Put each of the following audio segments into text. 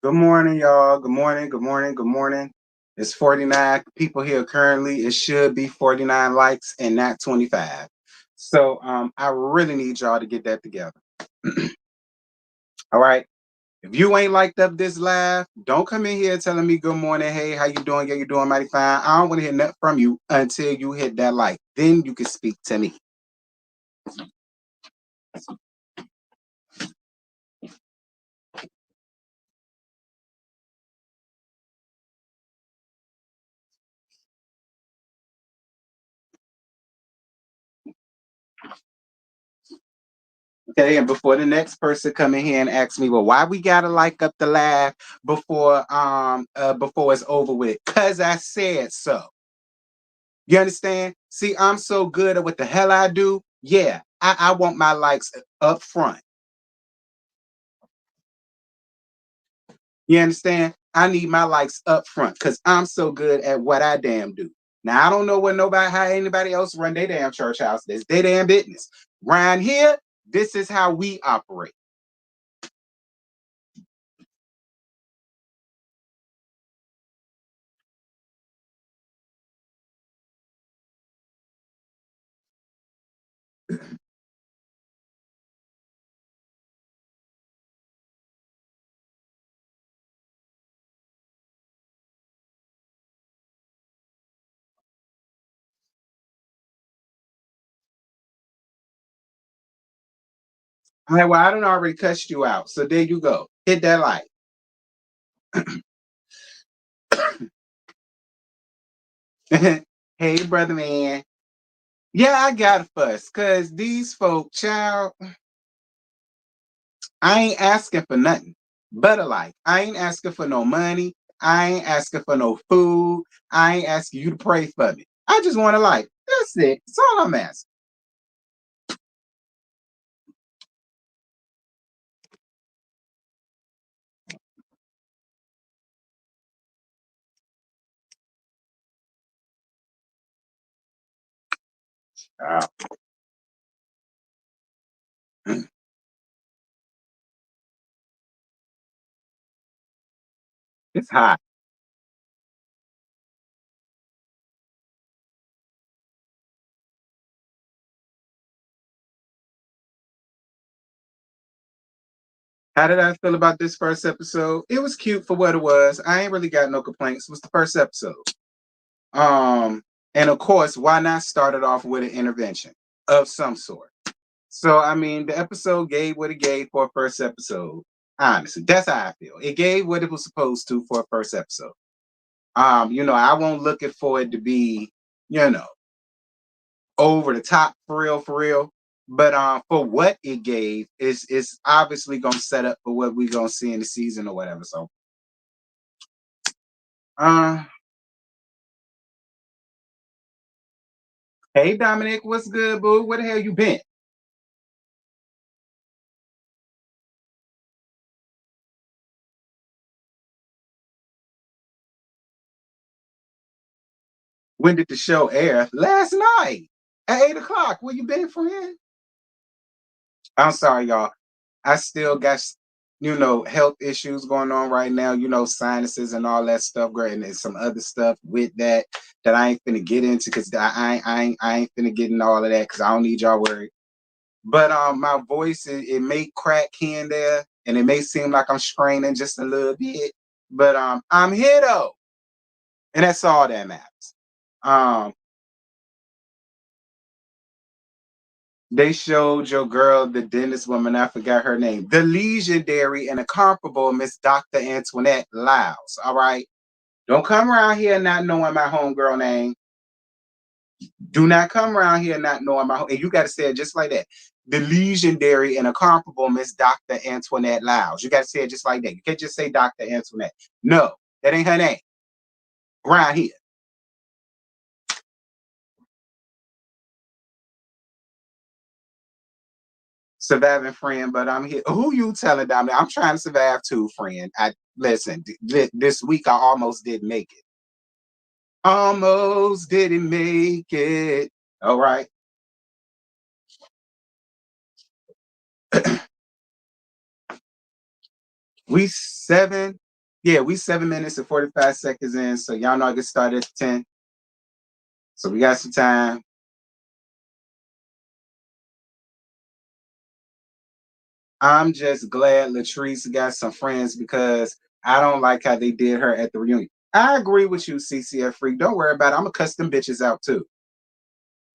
Good morning, y'all. Good morning. Good morning. Good morning. It's 49 people here currently. It should be 49 likes and not 25. So I really need y'all to get that together. All right. If you ain't liked up this live, don't come in here telling me good morning. Hey, how you doing? Yeah, you doing mighty fine. I don't want to hear nothing from you until you hit that like. Then you can speak to me. Okay, and before the next person come in here and ask me, well, why we gotta like up the live before it's over with? Cause I said so. You understand? See, I'm so good at what the hell I do. Yeah, I want my likes up front. You understand? I need my likes up front because I'm so good at what I damn do. Now I don't know what nobody how anybody else run their damn church house. That's their damn business. Around here, this is how we operate. All right, well, I don't already cussed you out. So there you go. Hit that like. Hey, brother man. Yeah, I got a fuss because these folk, child, I ain't asking for nothing but a like. I ain't asking for no money. I ain't asking for no food. I ain't asking you to pray for me. I just want a like. That's it. That's all I'm asking. Uh, it's hot. How did I feel about this first episode? It was cute for what it was. I ain't really got no complaints. It was the first episode. Um, and of course, why not start it off with an intervention of some sort? So I mean, the episode gave what it gave for a first episode. Honestly, that's how I feel. It gave what it was supposed to for a first episode. I won't look it for it to be, you know, over the top for real. But for what it gave is obviously gonna set up for what we're gonna see in the season or whatever. So uh hey Dominic, what's good, boo? Where the hell you been? When did the show air? Last night at 8 o'clock. Where you been, friend? I'm sorry, y'all. I still got health issues going on right now, sinuses and all that stuff, great, and there's some other stuff with that I ain't finna get into because I ain't finna get into all of that because I don't need y'all worried. But my voice it may crack here and there, and it may seem like I'm straining just a little bit, but I'm here though, and that's all that matters. Um, They showed your girl, the dentist woman, I forgot her name, the legendary and incomparable Miss Dr. Antoinette Lyles. All right. Don't come around here not knowing my homegirl name. Do not come around here not knowing my home. And you got to say it just like that. The legendary and incomparable Miss Dr. Antoinette Lyles. You got to say it just like that. You can't just say Dr. Antoinette. No, that ain't her name. Around here. Surviving friend, but I'm here. Who you telling, Dominic? I'm trying to survive too, friend. I listen. This week I almost didn't make it. Almost didn't make it. All right. We 7 Yeah, we 7 minutes and 45 seconds in, so y'all know I get started at 10. So we got some time. I'm just glad Latrice got some friends because I don't like how they did her at the reunion. I agree with you, CCF Freak. Don't worry about it. I'm going to cuss them bitches out too.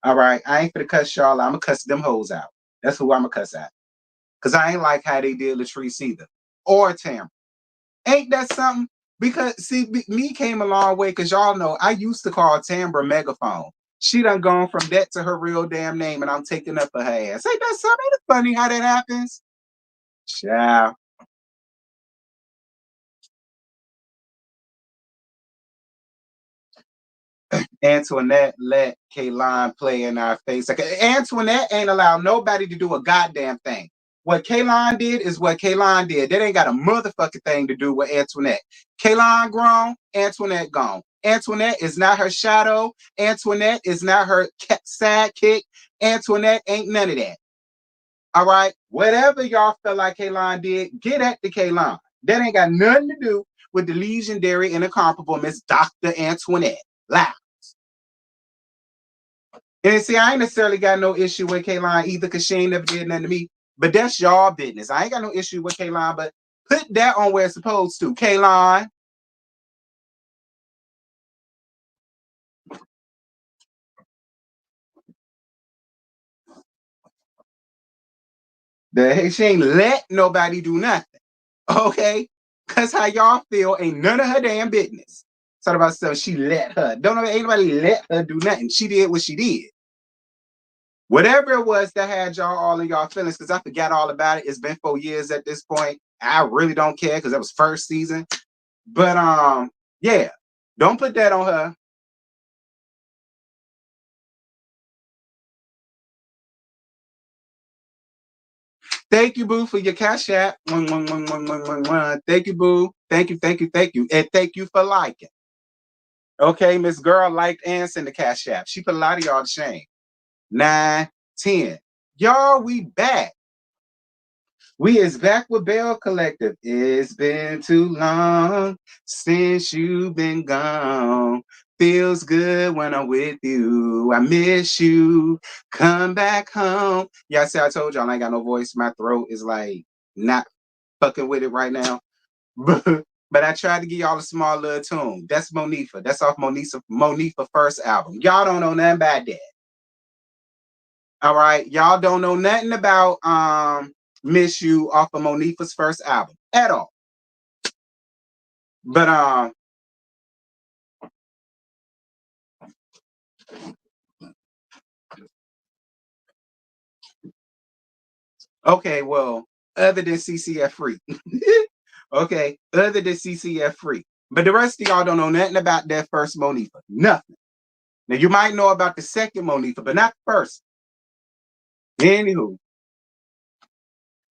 All right. I ain't going to cuss y'all. I'm going to cuss them hoes out. That's who I'm going to cuss at. Because I ain't like how they did Latrice either. Or Tamara. Ain't that something? Because, see, me came a long way because y'all know I used to call Tamara Megaphone. She done gone from that to her real damn name and I'm taking up her ass. Ain't that something? Ain't it funny how that happens? Ciao. Antoinette let Kaylon play in our face. Like, Antoinette ain't allowed nobody to do a goddamn thing. What Kaylon did is what Kaylon did. That ain't got a motherfucking thing to do with Antoinette. Kaylon grown, Antoinette gone. Antoinette is not her shadow. Antoinette is not her sidekick. Antoinette ain't none of that. All right? Whatever y'all feel like Kaylon did, get at the Kaylon. That ain't got nothing to do with the legendary and incomparable Miss Dr. Antoinette. Loud. And see, I ain't necessarily got no issue with Kaylon either because she ain't never did nothing to me. But that's y'all business. I ain't got no issue with Kaylon, but put that on where it's supposed to. Kaylon. She ain't let nobody do nothing. Okay? Because how y'all feel ain't none of her damn business. Talk about stuff she let her. Don't know anybody let her do nothing. She did what she did. Whatever it was that had y'all all in y'all feelings, because I forgot all about it. It's been 4 years at this point. I really don't care because that was first season. But yeah, don't put that on her. Thank you, Boo, for your cash app. Thank you, Boo. Thank you, thank you, thank you. And thank you for liking. Okay, Miss Girl liked and sent the cash app. She put a lot of y'all to shame. 9, 10. Y'all, we back. We is back with Belle Collective. It's been too long since you've been gone. Feels good when I'm with you. I miss you. Come back home. Yeah, see, I told y'all I ain't got no voice. My throat is like not fucking with it right now. But I tried to give y'all a small little tune. That's Monifa. That's off Monifa first album. Y'all don't know nothing about that. All right. Y'all don't know nothing about Miss You off of Monifa's first album at all. But okay, well, other than CCF Free. Okay, other than CCF Free. But the rest of y'all don't know nothing about that first Monifa. Nothing. Now you might know about the second Monifa, but not the first. Anywho,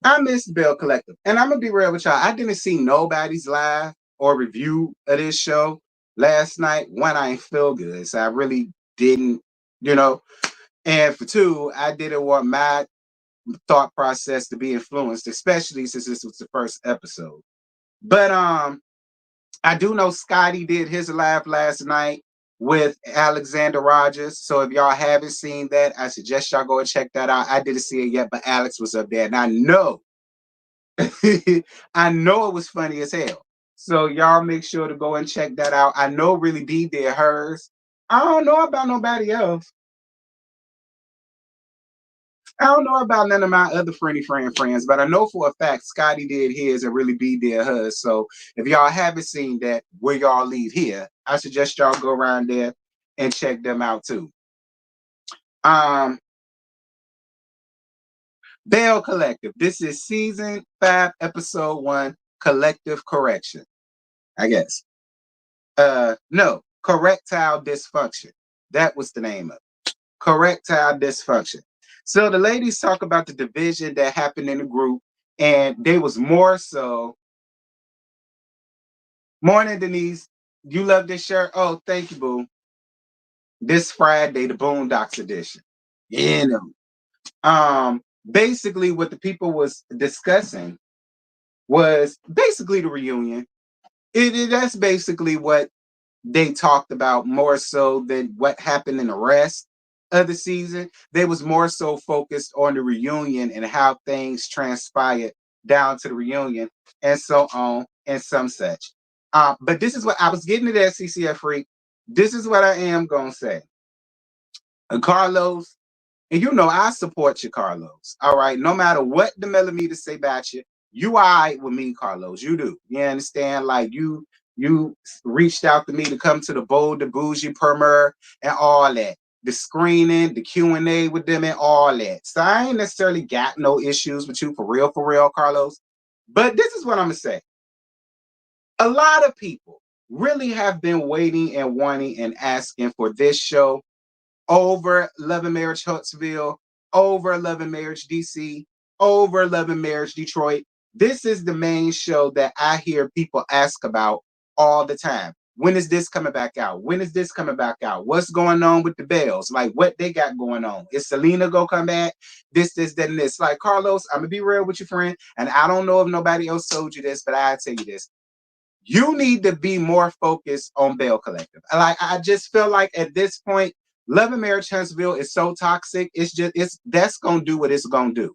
I missed Belle Collective. And I'm gonna be real with y'all. I didn't see nobody's live or review of this show last night. One, I ain't feel good. So I really didn't, you know. And for two, I didn't want my thought process to be influenced, especially since this was the first episode. But I do know Scotty did his live last night with Alexander Rogers. So if y'all haven't seen that, I suggest y'all go and check that out. I didn't see it yet, but Alex was up there. And I know I know it was funny as hell. So y'all make sure to go and check that out. I know Really B did hers. I don't know about nobody else. I don't know about none of my other friends, but I know for a fact Scotty did his and Really B did hers. So if y'all haven't seen that, where y'all leave here, I suggest y'all go around there and check them out too. Um, Belle Collective. This is season 5, episode 1, Collective Correction. I guess. No, Correctile Dysfunction. That was the name of it. Correctile Dysfunction. So the ladies talk about the division that happened in the group, and they was more so. Morning, Denise. You love this shirt? Oh, thank you, boo. This Friday, the Boondocks edition. You know. Basically, what the people was discussing was basically the reunion. That's basically what they talked about more so than what happened in the rest of the season. They was more so focused on the reunion and how things transpired down to the reunion and so on and some such. But this is what I was getting to that CCF freak. This is what I am gonna say. Carlos, and you know I support you, Carlos. All right, no matter what the millimeters say about you, you all right with me, Carlos. You do. You understand? Like you reached out to me to come to the Bold, the Bougie, Permer, and all that. The screening, the Q&A with them, and all that. So I ain't necessarily got no issues with you for real, Carlos. But this is what I'm gonna say. A lot of people really have been waiting and wanting and asking for this show over Love and Marriage Huntsville, over Love and Marriage DC, over Love and Marriage Detroit. This is the main show that I hear people ask about all the time. When is this coming back out? When is this coming back out? What's going on with the Bells? Like what they got going on? Is Selena gonna come back? This, that, and this. Like Carlos, I'm gonna be real with you, friend. And I don't know if nobody else told you this, but I'll tell you this. You need to be more focused on Belle Collective. Like I just feel like at this point, Love and Marriage Huntsville is so toxic. It's that's gonna do what it's gonna do.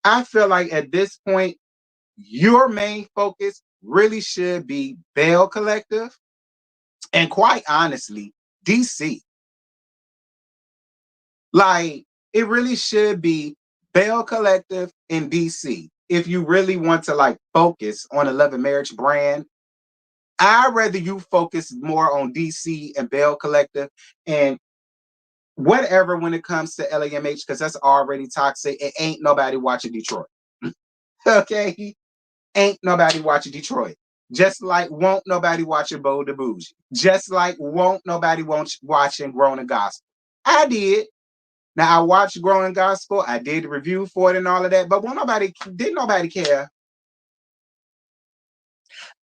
I feel like at this point, your main focus really should be Belle Collective and quite honestly, DC. Like it really should be Belle Collective and DC. If you really want to like focus on a Love and Marriage brand, I'd rather you focus more on DC and Belle Collective and whatever when it comes to LAMH, because that's already toxic. It ain't nobody watching Detroit. Okay? Ain't nobody watching Detroit. Just like won't nobody watching Bo the Bougie. Just like won't nobody watching Growing Gospel. I did. Now I watched Growing Gospel. I did the review for it and all of that, but didn't nobody care.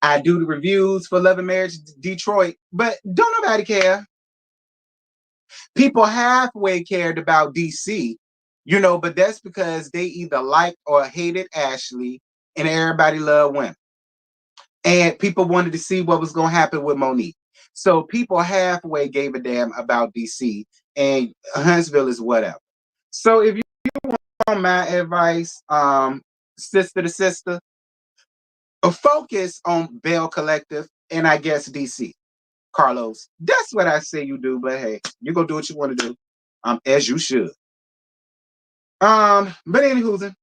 I do the reviews for Love and Marriage Detroit, but don't nobody care. People halfway cared about DC, but that's because they either liked or hated Ashley and everybody loved women. And people wanted to see what was going to happen with Monique. So people halfway gave a damn about DC and Huntsville is whatever. So if you want my advice, sister to sister, focus on Belle Collective and I guess DC. Carlos, that's what I say you do, but hey, you're gonna do what you want to do, as you should. But anywho,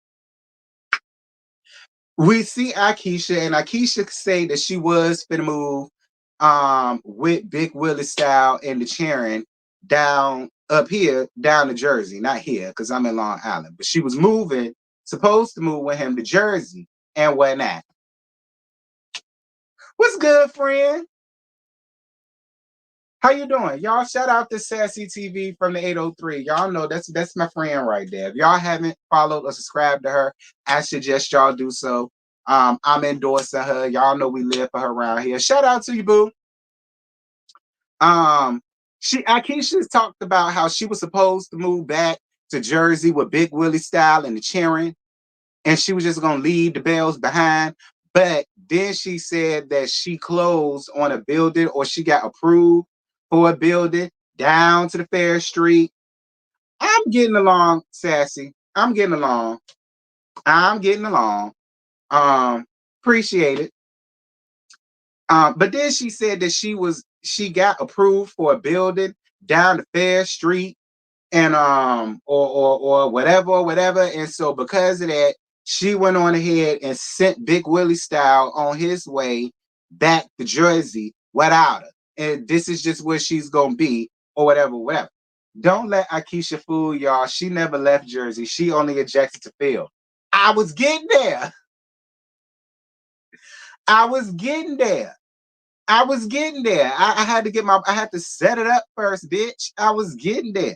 we see Akeisha, and Akeisha say that she was finna move with Big Willie Style and the Charon down up here, down to Jersey, not here, because I'm in Long Island, but she was supposed to move with him to Jersey and whatnot. What's good, friend? How you doing? Y'all shout out to Sassy TV from the 803. Y'all know that's my friend right there. If y'all haven't followed or subscribed to her, I suggest y'all do so. I'm endorsing her. Y'all know we live for her around here. Shout out to you, boo. Akeisha talked about how she was supposed to move back to Jersey with Big Willie Style and the Charon, and she was just gonna leave the Bells behind. But then she said that she closed on a building or she got approved for a building down to the Fair Street. I'm getting along, Sassy. I'm getting along. Appreciate it. But then she said that she got approved for a building down the Fair Street and or whatever. And so because of that, she went on ahead and sent Big Willie Style on his way back to Jersey without her. And this is just where she's gonna be, or whatever. Don't let Akeisha fool y'all. She never left Jersey. She only ejected to Phil. I was getting there. I had to set it up first, bitch. I was getting there.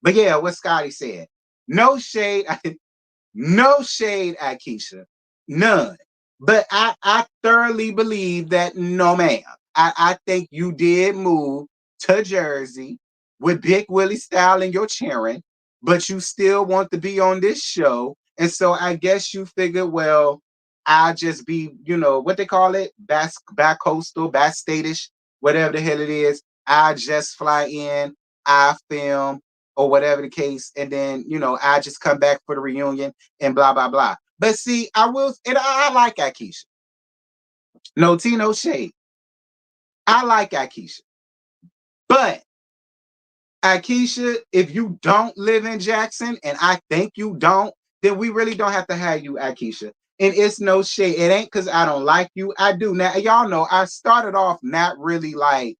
But yeah, what Scotty said. No shade, Akeisha. None. But I thoroughly believe that no, ma'am. I think you did move to Jersey with Big Willie Style and your Charon, but you still want to be on this show. And so I guess you figured, well, I'll just be, what they call it, back coastal, back statish, whatever the hell it is. I just fly in, I film, or whatever the case, and then I just come back for the reunion and blah blah blah. But see, I like Akeisha. No tea, no shade. I like Akeisha. But Akeisha, if you don't live in Jackson, and I think you don't, then we really don't have to have you, Akeisha. And it's no shade. It ain't because I don't like you. I do. Now, y'all know I started off not really like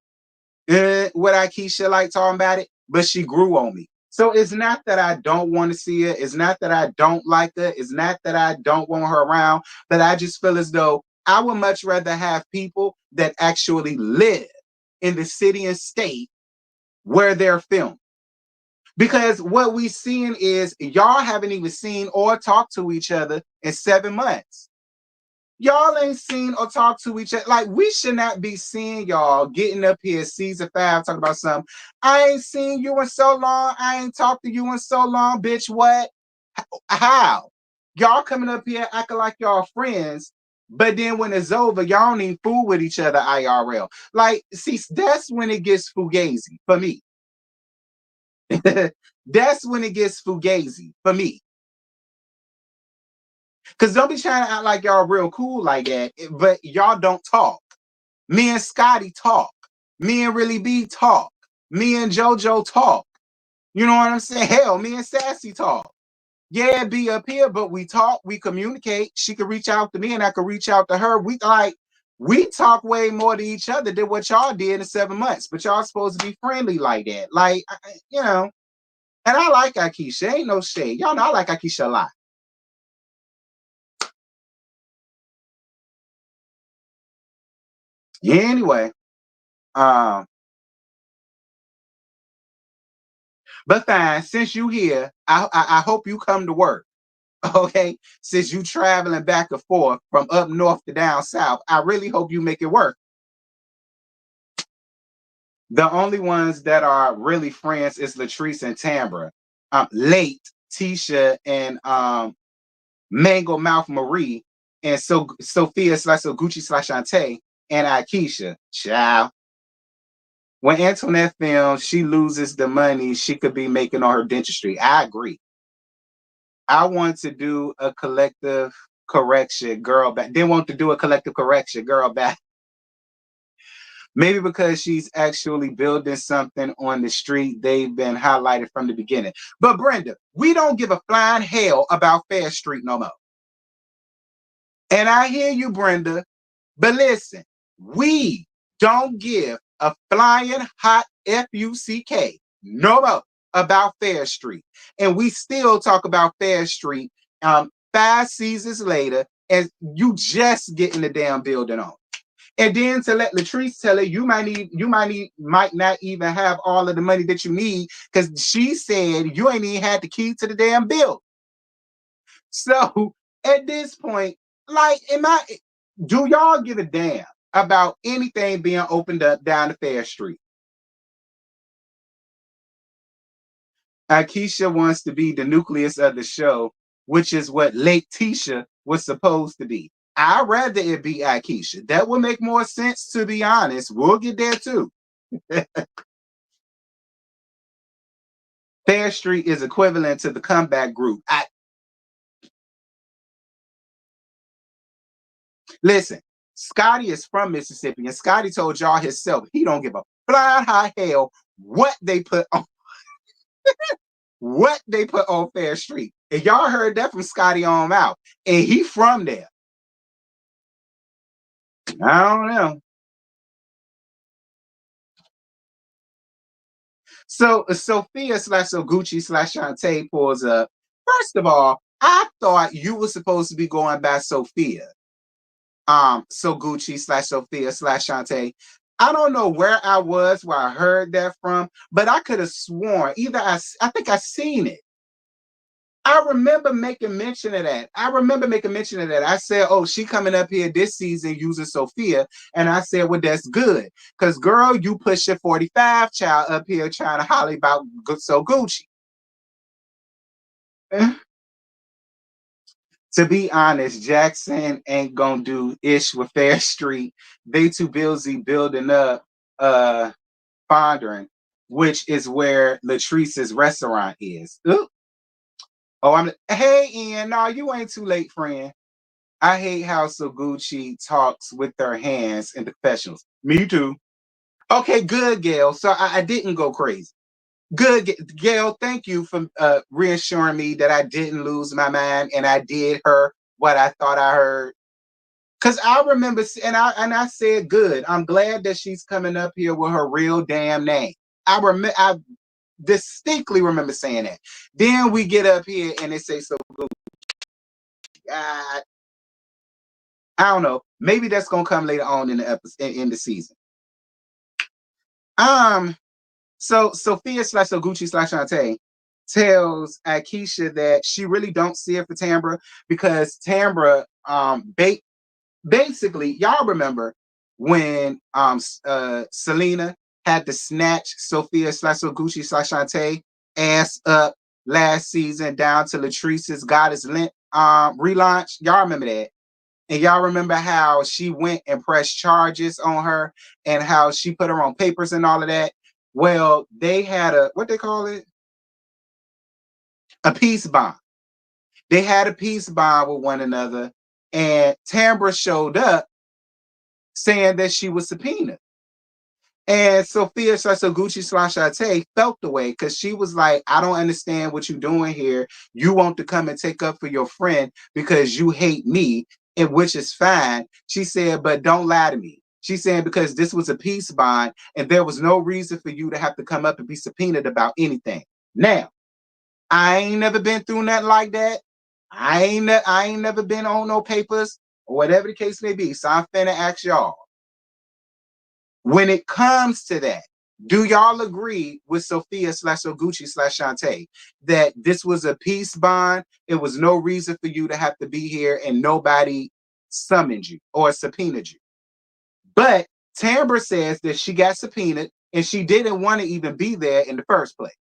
what Akeisha like talking about it, but she grew on me. So it's not that I don't want to see her. It's not that I don't like her. It's not that I don't want her around. But I just feel as though I would much rather have people that actually live in the city and state where they're filmed. Because what we seeing is y'all haven't even seen or talked to each other in 7 months. Y'all ain't seen or talked to each other. Like, we should not be seeing y'all getting up here season 5 talking about something. I ain't seen you in so long. I ain't talked to you in so long, bitch. What? How? Y'all coming up here acting like y'all friends, but then when it's over, y'all don't even fool with each other IRL. Like, see, that's when it gets fugazi for me. That's when it gets fugazi for me. Because don't be trying to act like y'all real cool like that, but y'all don't talk. Me and Scotty talk. Me and Really B talk. Me and JoJo talk. You know what I'm saying? Hell, me and Sassy talk. Yeah, be up here, but we talk, we communicate. She could reach out to me and I could reach out to her. We talk way more to each other than what y'all did in 7 months, but y'all supposed to be friendly like that. Like, and I like Akeisha. Ain't no shade. Y'all know I like Akeisha a lot. Yeah, anyway. But fine, since you here, I hope you come to work. Okay. Since you traveling back and forth from up north to down south, I really hope you make it work. The only ones that are really friends is Latrice and Tambra. Late Tisha and Mango Mouth Marie and Sophia / Gucci / Shantae and Akeisha. Ciao. When Antoinette films, she loses the money she could be making on her dentistry. I agree. I want to do a collective correction, girl back. Didn't want to do a collective correction, girl back. Maybe because she's actually building something on the street they've been highlighted from the beginning. But Brenda, we don't give a flying hell about Fair Street no more. And I hear you, Brenda, but listen, we don't give a flying hot FUCK no more about Fair Street. And we still talk about Fair Street 5 seasons later, and you just getting the damn building on. And then to let Latrice tell her you might not even have all of the money that you need because she said you ain't even had the key to the damn bill. So at this point, like, do y'all give a damn about anything being opened up down the Fair Street? Akeisha wants to be the nucleus of the show, which is what Lake Tisha was supposed to be. I'd rather it be Akeisha. That would make more sense, to be honest. We'll get there too. Fair Street is equivalent to the comeback group. Listen, Scotty is from Mississippi, and Scotty told y'all himself he don't give a flying high hell what they put on Fair Street. And y'all heard that from Scotty on out. And he from there. I don't know. So Sophia / Gucci / Shantae pulls up. First of all, I thought you were supposed to be going by Sophia. So Gucci / Sophia / Shantae. I don't know where I was, where I heard that from, but I could have sworn either I think I seen it. I remember making mention of that. I said, oh, she coming up here this season using Sophia. And I said, well, that's good. Because, girl, you push your 45 child up here trying to holler about So Gucci. To be honest, Jackson ain't gonna do ish with Fair Street. They too busy building up Fondren, which is where Latrice's restaurant is. Ooh. Oh, hey Ian, no, you ain't too late, friend. I hate how Soguchi talks with their hands in the confessionals. Me too. Okay, good, Gail. So I didn't go crazy. Good, Gail. Thank you for reassuring me that I didn't lose my mind and I did hear what I thought I heard. Cause I remember, and I said, good. I'm glad that she's coming up here with her real damn name. I distinctly remember saying that. Then we get up here and they say so good. God, I don't know. Maybe that's gonna come later on in the episode in the season. So Sophia slash Oguchi slash Shantae tells Akeisha that she really don't see it for Tambra because Tambra basically y'all remember when Selena had to snatch Sophia slash Oguchi slash Shantae ass up last season down to Latrice's Goddess Lent relaunch. Y'all remember that? And y'all remember how she went and pressed charges on her and how she put her on papers and all of that? Well, they had what they call it? A peace bond. They had a peace bond with one another, and Tambra showed up saying that she was subpoenaed. And Sophia slash Gucci slash Ate felt the way because she was like, I don't understand what you're doing here. You want to come and take up for your friend because you hate me, and which is fine. She said, but don't lie to me. She's saying because this was a peace bond and there was no reason for you to have to come up and be subpoenaed about anything. Now, I ain't never been through nothing like that. I ain't never been on no papers or whatever the case may be. So I'm finna ask y'all. When it comes to that, do y'all agree with Sophia slash Oguchi slash Shantae that this was a peace bond? It was no reason for you to have to be here and nobody summoned you or subpoenaed you. But Tambra says that she got subpoenaed and she didn't want to even be there in the first place.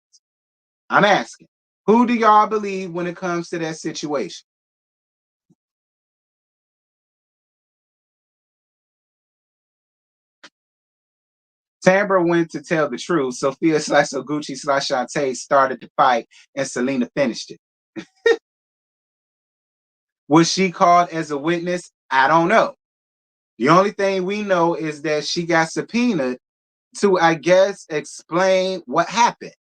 I'm asking, who do y'all believe when it comes to that situation? Tambra went to tell the truth. Sophia slash Oguchi slash Shantae started the fight and Selena finished it. Was she called as a witness? I don't know. The only thing we know is that she got subpoenaed to, I guess, explain what happened.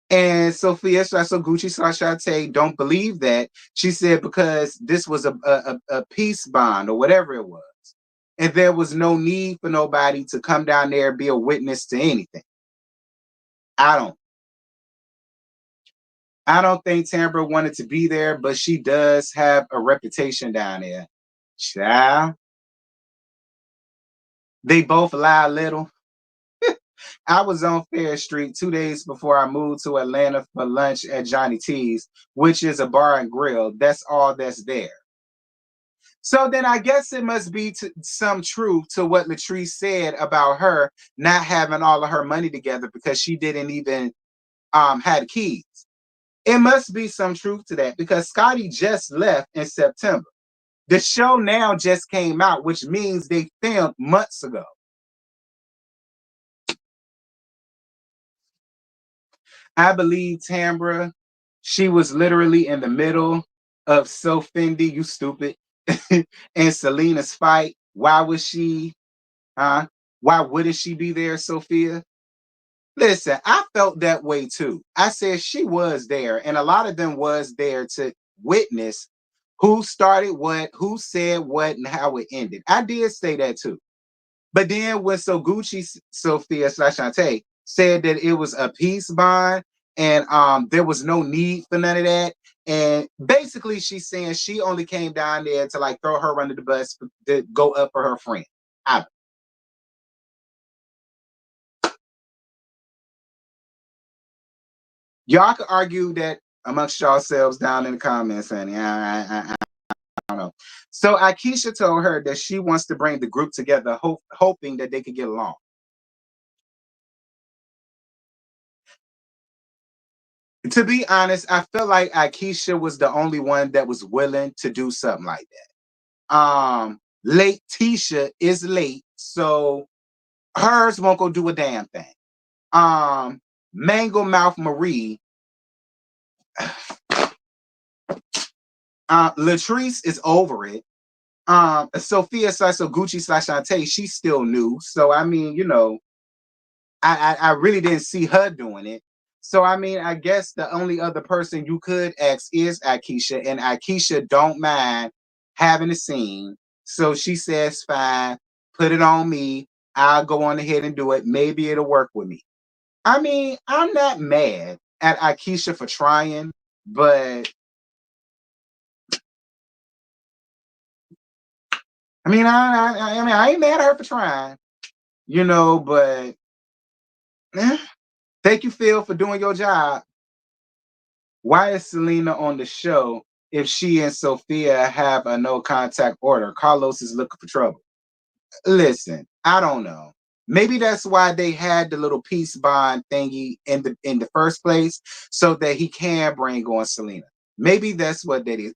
And Sophia slash Gucci slash Shantae don't believe that. She said because this was a peace bond or whatever it was. And there was no need for nobody to come down there and be a witness to anything. I don't think Tambra wanted to be there, but she does have a reputation down there. Child. They both lie a little. I was on Fair Street 2 days before I moved to Atlanta for lunch at Johnny T's, which is a bar and grill. That's all that's there. So then I guess it must be some truth to what Latrice said about her not having all of her money together because she didn't even had keys. It must be some truth to that because Scotty just left in September. The show now just came out, which means they filmed months ago. I believe Tambra, she was literally in the middle of So Fendi, you stupid, and Selena's fight. Why was she, why wouldn't she be there, Sophia? Listen, I felt that way too. I said she was there, and a lot of them was there to witness who started what, who said what, and how it ended. I did say that too. But then when Soguchi Sophia slash Shantae said that it was a peace bond and there was no need for none of that. And basically she's saying she only came down there to like throw her under the bus to go up for her friend. Y'all could argue that amongst yourselves down in the comments, honey. I don't know. So Akeisha told her that she wants to bring the group together, hoping that they could get along. To be honest, I feel like Akeisha was the only one that was willing to do something like that. Late Tisha is late, so hers won't go do a damn thing. Mango Mouth Marie, Latrice is over it. Sophia / Gucci / Shantae, she's still new. So I mean, I really didn't see her doing it. So I mean, I guess the only other person you could ask is Akeisha, and Akeisha don't mind having a scene. So she says, "Fine, put it on me. I'll go on ahead and do it. Maybe it'll work with me." I mean, I'm not mad at Akeisha for trying, but I mean, I ain't mad at her for trying, but eh, thank you, Phil, for doing your job. Why is Selena on the show if she and Sophia have a no contact order? Carlos is looking for trouble. Listen, I don't know. Maybe that's why they had the little peace bond thingy in the first place, so that he can bring on Selena. Maybe that's what that is.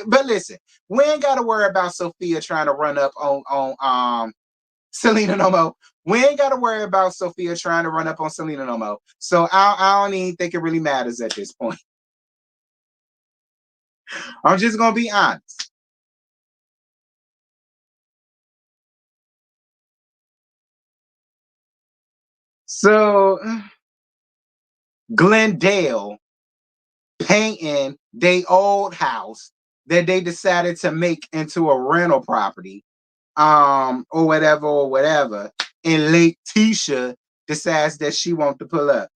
But listen, we ain't got to worry about Sophia trying to run up on Selena no more. We ain't got to worry about Sophia trying to run up on Selena no more. So I don't even think it really matters at this point. I'm just gonna be honest. So Glendale painting they old house that they decided to make into a rental property, or whatever. And late Tisha decides that she wants to pull up.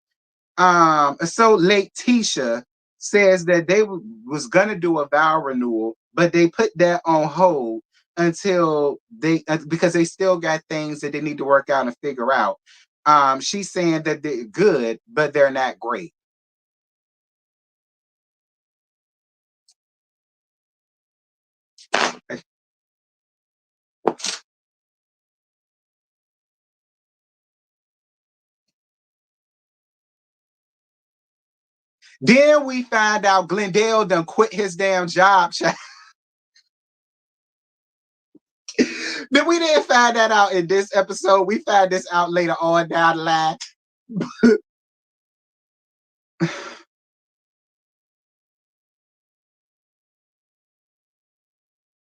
So late Tisha says that they was gonna do a vow renewal, but they put that on hold until because they still got things that they need to work out and figure out. She's saying that they're good, but they're not great. Then we find out Glendale done quit his damn job. Then we didn't find that out in this episode. We find this out later on down the line.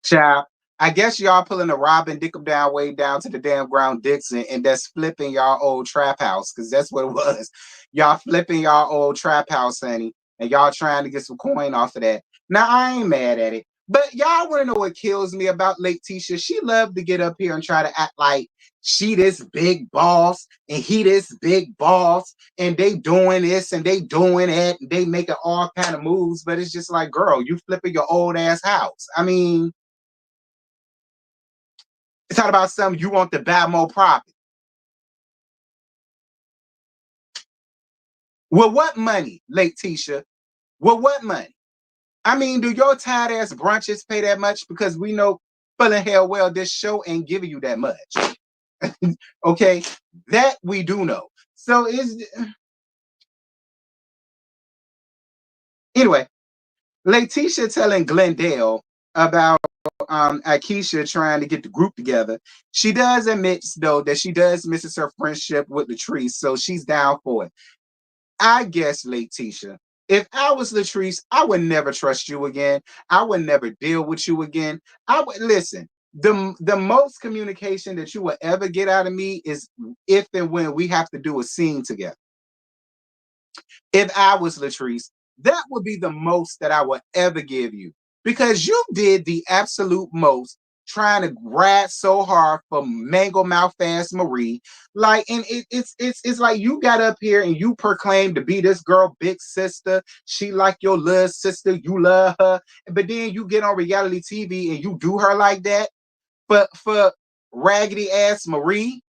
Child, I guess y'all pulling a Robin Dickum down way down to the damn ground Dixon, and that's flipping y'all old trap house, because that's what it was. Y'all flipping y'all old trap house, honey, and y'all trying to get some coin off of that. Now I ain't mad at it, but y'all want to know what kills me about Lake Tisha? She loved to get up here and try to act like she this big boss and he this big boss, and they doing this and they doing that, and they making all kind of moves. But it's just like, girl, you flipping your old ass house. I mean, it's not about something you want to buy more property. Well, what money, late Tisha? Well, what money? I mean, do your tired ass brunches pay that much? Because we know full and hell well this show ain't giving you that much. Okay, that we do know. So is anyway, Letitia telling Glendale about Akeisha trying to get the group together. She does admit though that she does misses her friendship with Latrice, so she's down for it. I guess, Letitia, if I was Latrice, I would never trust you again. I would never deal with you again. I would listen. The most communication that you will ever get out of me is if and when we have to do a scene together. If I was Latrice, that would be the most that I would ever give you, because you did the absolute most trying to grab so hard for Mango Mouth Fast Marie. Like, and it's like you got up here and you proclaimed to be this girl big sister. She like your little sister, you love her, but then you get on reality TV and you do her like that for raggedy ass Marie.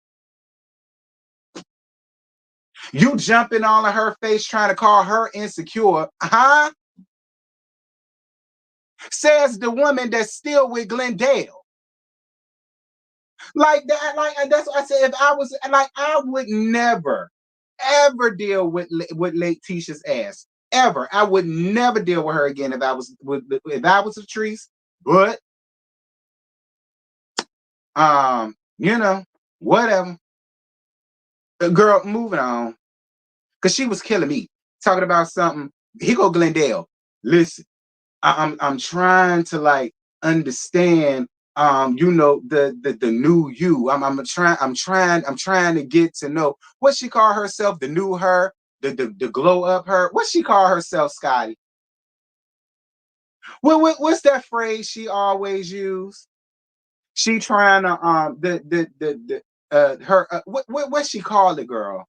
You jumping all in her face trying to call her insecure, huh? Says the woman that's still with Glendale. Like that, like, and that's what I said. If I was like, I would never ever deal with Lake Tisha's ass ever. I would never deal with her again if I was Latrice. But whatever. Girl, moving on. Cause she was killing me. Talking about something. Here go Glendale. Listen, I'm trying to like understand the new you. I'm trying to get to know what she call herself, the new her, the glow up her. What she call herself, Scotty? What's that phrase she always use? She trying to the her what she called it, girl?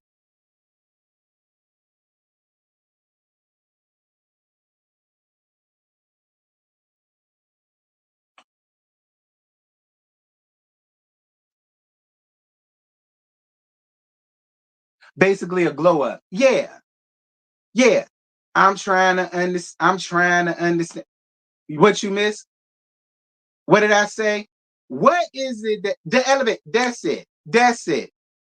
Basically a glow up. Yeah, yeah. I'm trying to understand what you miss. What did I say? What is it that the elevate? That's it. That's it.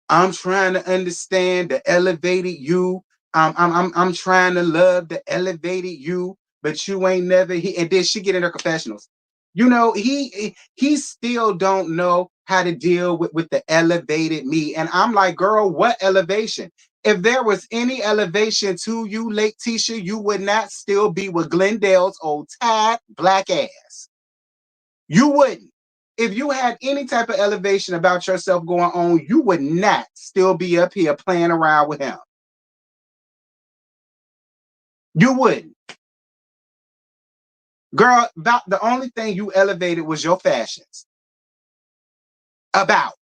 I'm trying to understand the elevated you. I'm trying to love the elevated you, but you ain't never he and then she get in her confessionals. He still don't know how to deal with the elevated me. And I'm like, girl, what elevation? If there was any elevation to you, Lake Tisha, you would not still be with Glendale's old tired black ass. You wouldn't. If you had any type of elevation about yourself going on, you would not still be up here playing around with him. You wouldn't. Girl, about the only thing you elevated was your fashions. About.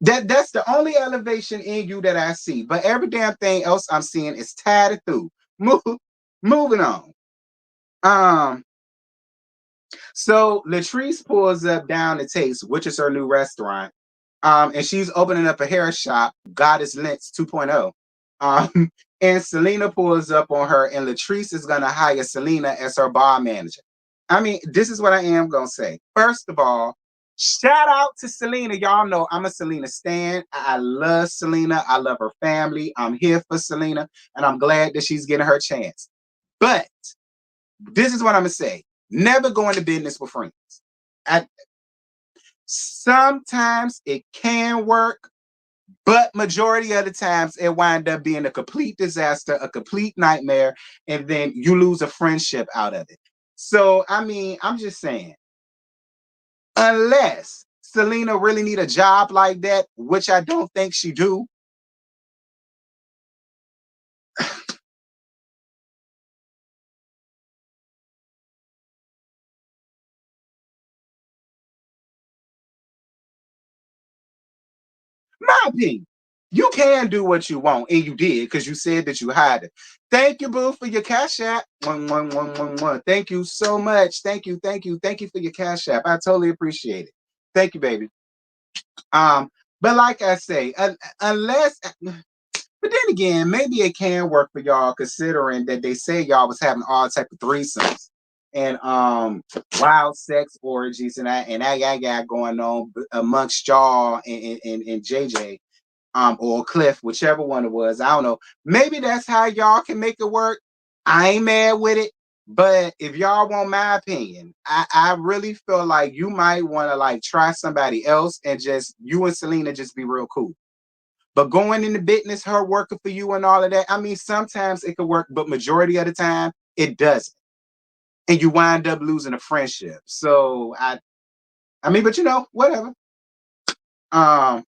That's the only elevation in you that I see. But every damn thing else I'm seeing is tatted through. Moving on. Um, so Latrice pulls up down the Taste, which is her new restaurant. And she's opening up a hair shop, Goddess Lentz 2.0. And Selena pulls up on her, and Latrice is gonna hire Selena as her bar manager. I mean, this is what I am gonna say. First of all, shout out to Selena. Y'all know I'm a Selena stan. I love Selena. I love her family. I'm here for Selena, and I'm glad that she's getting her chance. But this is what I'm gonna say. Never go into business with friends. I, Sometimes it can work, but majority of the times it wind up being a complete disaster, a complete nightmare, and then you lose a friendship out of it. So, I mean, I'm just saying, unless Selena really need a job like that, which I don't think she do. My opinion. You can do what you want, and you did because you said that you had it. Thank you, boo, for your cash app. One. Thank you so much. Thank you for your cash app. I totally appreciate it. Thank you, baby. But like I say, unless, but then again, maybe it can work for y'all considering that they say y'all was having all type of threesomes and wild sex orgies and that got going on amongst y'all and JJ or Cliff, whichever one it was. I don't know. Maybe that's how y'all can make it work. I ain't mad with it. But if y'all want my opinion, I really feel like you might want to like try somebody else and just you and Selena just be real cool. But going into business, her working for you and all of that, I mean, sometimes it could work, but majority of the time it doesn't. And you wind up losing a friendship. So I mean, but whatever. Um,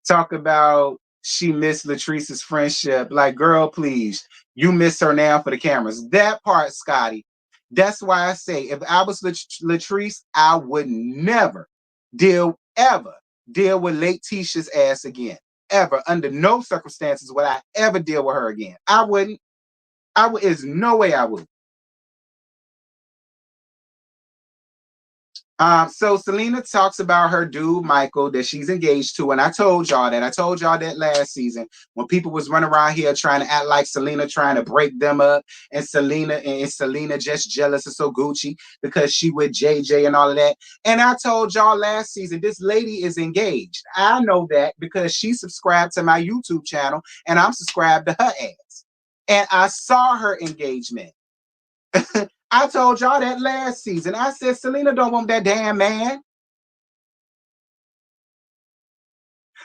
Talk about she missed Latrice's friendship. Like, girl, please, you miss her now for the cameras. That part, Scotty. That's why I say if I was Latrice, I would never ever deal with late Tisha's ass again. Ever. Under no circumstances would I ever deal with her again. I wouldn't. There's no way I would. So Selena talks about her dude Michael that she's engaged to, and I told y'all that. I told y'all that last season when people was running around here trying to act like Selena trying to break them up, and Selena just jealous and so Gucci because she with JJ and all of that. And I told y'all last season this lady is engaged. I know that because she subscribed to my YouTube channel, and I'm subscribed to her ass. And I saw her engagement. I told y'all that last season. I said, Selena don't want that damn man.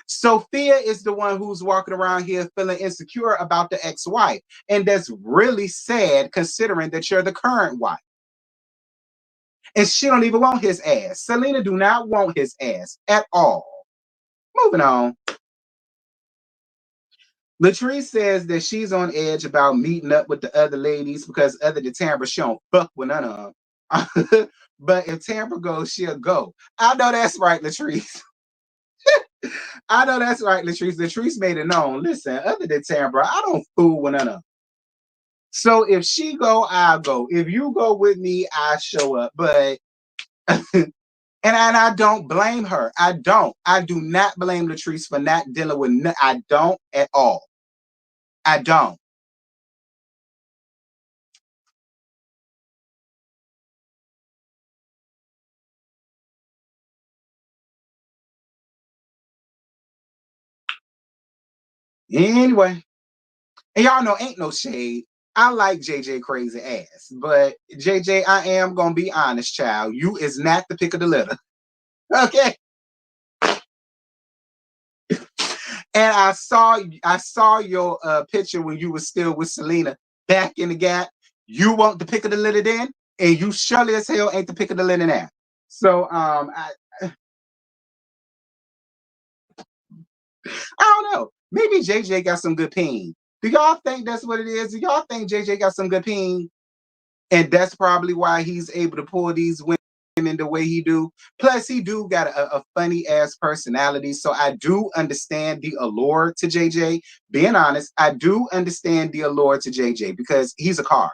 Sophia is the one who's walking around here feeling insecure about the ex-wife. And that's really sad considering that you're the current wife. And she don't even want his ass. Selena do not want his ass at all. Moving on. Latrice says that she's on edge about meeting up with the other ladies because other than Tamra, she don't fuck with none of them. But if Tamra goes, she'll go. I know that's right, Latrice. I know that's right, Latrice. Latrice made it known. Listen, other than Tamra, I don't fool with none of them. So if she go, I'll go. If you go with me, I show up. But and I don't blame her. I don't. I do not blame Latrice for not dealing with. I don't at all. I don't. Anyway, and y'all know ain't no shade. I like JJ crazy ass, but JJ, I am gonna be honest, child. You is not the pick of the litter. Okay. And I saw your picture when you were still with Selena back in the gap. You want the pick of the litter then, and you surely as hell ain't the pick of the litter now. So I don't know. Maybe JJ got some good peen. Do y'all think that's what it is? Do y'all think JJ got some good peen? And that's probably why he's able to pull these women the way he do. Plus, he do got a funny ass personality. So I do understand the allure to JJ. Being honest, I do understand the allure to JJ because he's a card.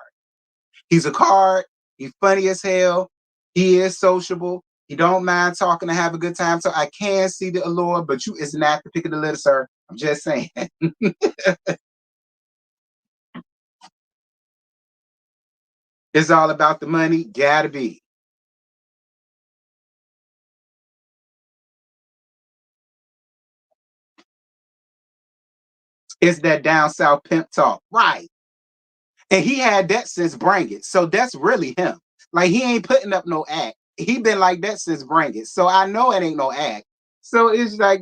He's a card. He's funny as hell. He is sociable. He don't mind talking and have a good time. So I can see the allure, but you is not the pick of the litter, sir. I'm just saying. It's all about the money. Gotta be. It's that down south pimp talk. Right. And he had that since Bring It. So that's really him. Like he ain't putting up no act. He been like that since Bring It. So I know it ain't no act. So it's like,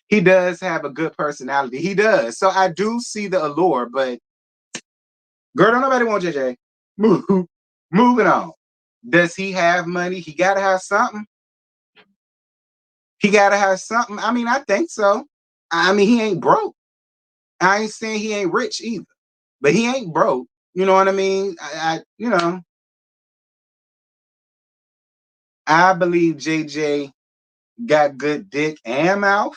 he does have a good personality. He does. So I do see the allure, but girl, don't nobody want JJ. Moving on. Does he have money? He gotta have something. He gotta have something. I mean, I think so. I mean, he ain't broke. I ain't saying he ain't rich either, but he ain't broke. You know what I mean? I believe JJ got good dick and mouth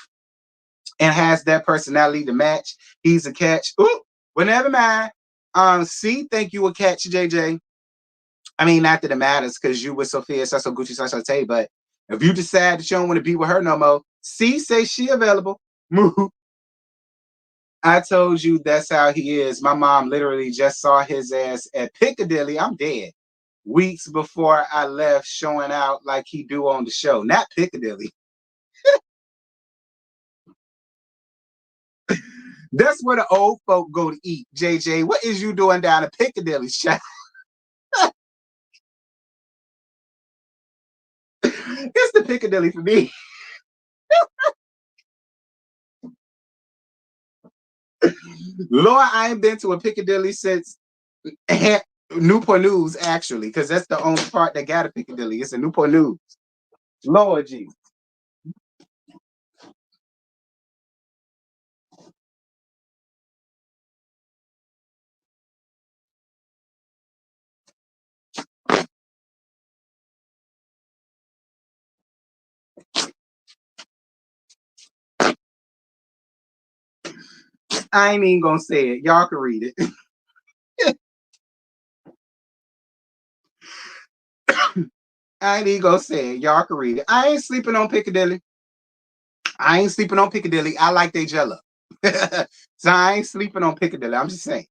and has that personality to match. He's a catch. Ooh, well, never mind. C, think you a catch, JJ. I mean, not that it matters because you with Sophia, so Gucci, so Tay, but if you decide that you don't want to be with her no more, C say she available. I told you that's how he is. My mom literally just saw his ass at Piccadilly. I'm dead. Weeks before I left, showing out like he do on the show. Not Piccadilly. That's where the old folk go to eat. JJ, what is you doing down at Piccadilly, child? It's the Piccadilly for me. Lord, I ain't been to a Piccadilly since Newport News, actually, because that's the only part that got a Piccadilly. It's a Newport News. Lord Jesus. I ain't even gonna say it. Y'all can read it. I ain't even gonna say it. Y'all can read it. I ain't sleeping on Piccadilly. I ain't sleeping on Piccadilly. I like they jello. So I ain't sleeping on Piccadilly. I'm just saying.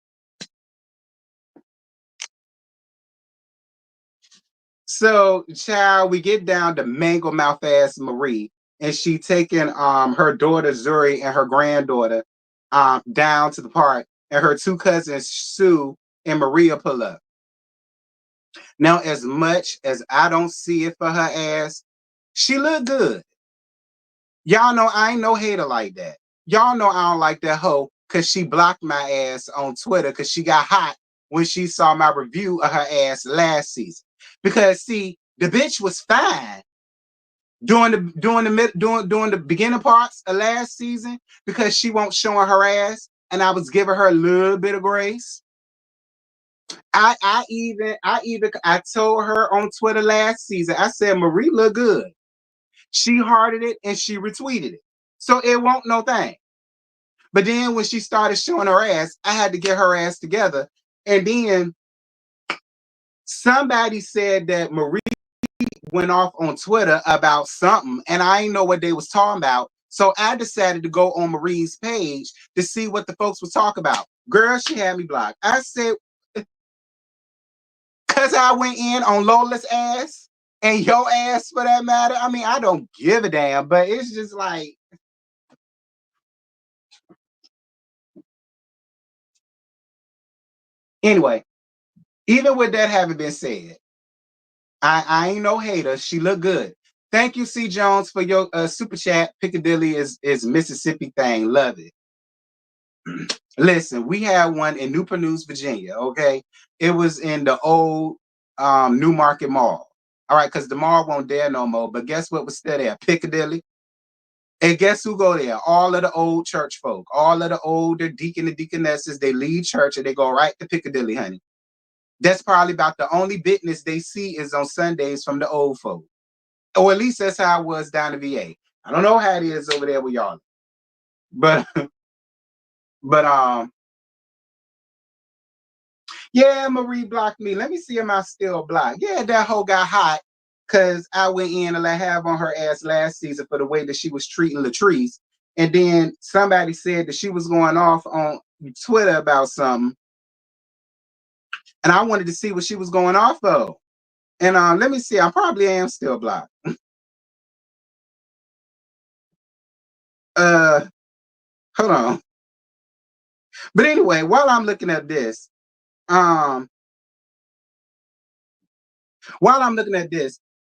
So, child, we get down to mango mouth ass Marie, and she taking her daughter Zuri and her granddaughter down to the park. and her two cousins, Sue and Maria, pull up. Now, as much as I don't see it for her ass, she look good. Y'all know I ain't no hater like that. Y'all know I don't like that hoe because she blocked my ass on Twitter because she got hot when she saw my review of her ass last season. Because see, the bitch was fine during the beginning parts of last season because she won't showing her ass, and I was giving her a little bit of grace. I told her on Twitter last season, I said Marie look good. She hearted it and she retweeted it. So it won't no thing. But then when she started showing her ass, I had to get her ass together. And then somebody said that Marie went off on Twitter about something, and I didn't know what they was talking about. So I decided to go on Marie's page to see what the folks was talking about. Girl, she had me blocked. I said, because I went in on Lola's ass and your ass for that matter. I mean, I don't give a damn, but it's just like, anyway, even with that having been said, I ain't no hater. She look good. Thank you, C. Jones, for your super chat. Piccadilly is Mississippi thing. Love it. Listen, we had one in Newport News, Virginia. Okay, it was in the old New Market Mall. All right, because the mall won't dare no more. But guess what was still there? Piccadilly. And guess who go there? All of the old church folk, all of the older deacon and deaconesses. They leave church and they go right to Piccadilly, honey. That's probably about the only business they see is on Sundays from the old folk. Or at least that's how it was down in VA. I don't know how it is over there with y'all. But but yeah, Marie blocked me. Let me see if I still blocked. Yeah, that hoe got hot because I went in and I have on her ass last season for the way that she was treating Latrice. And then somebody said that she was going off on Twitter about something. And I wanted to see what she was going off of. And let me see. I probably am still blocked. Hold on. But anyway, while I'm looking at this, um,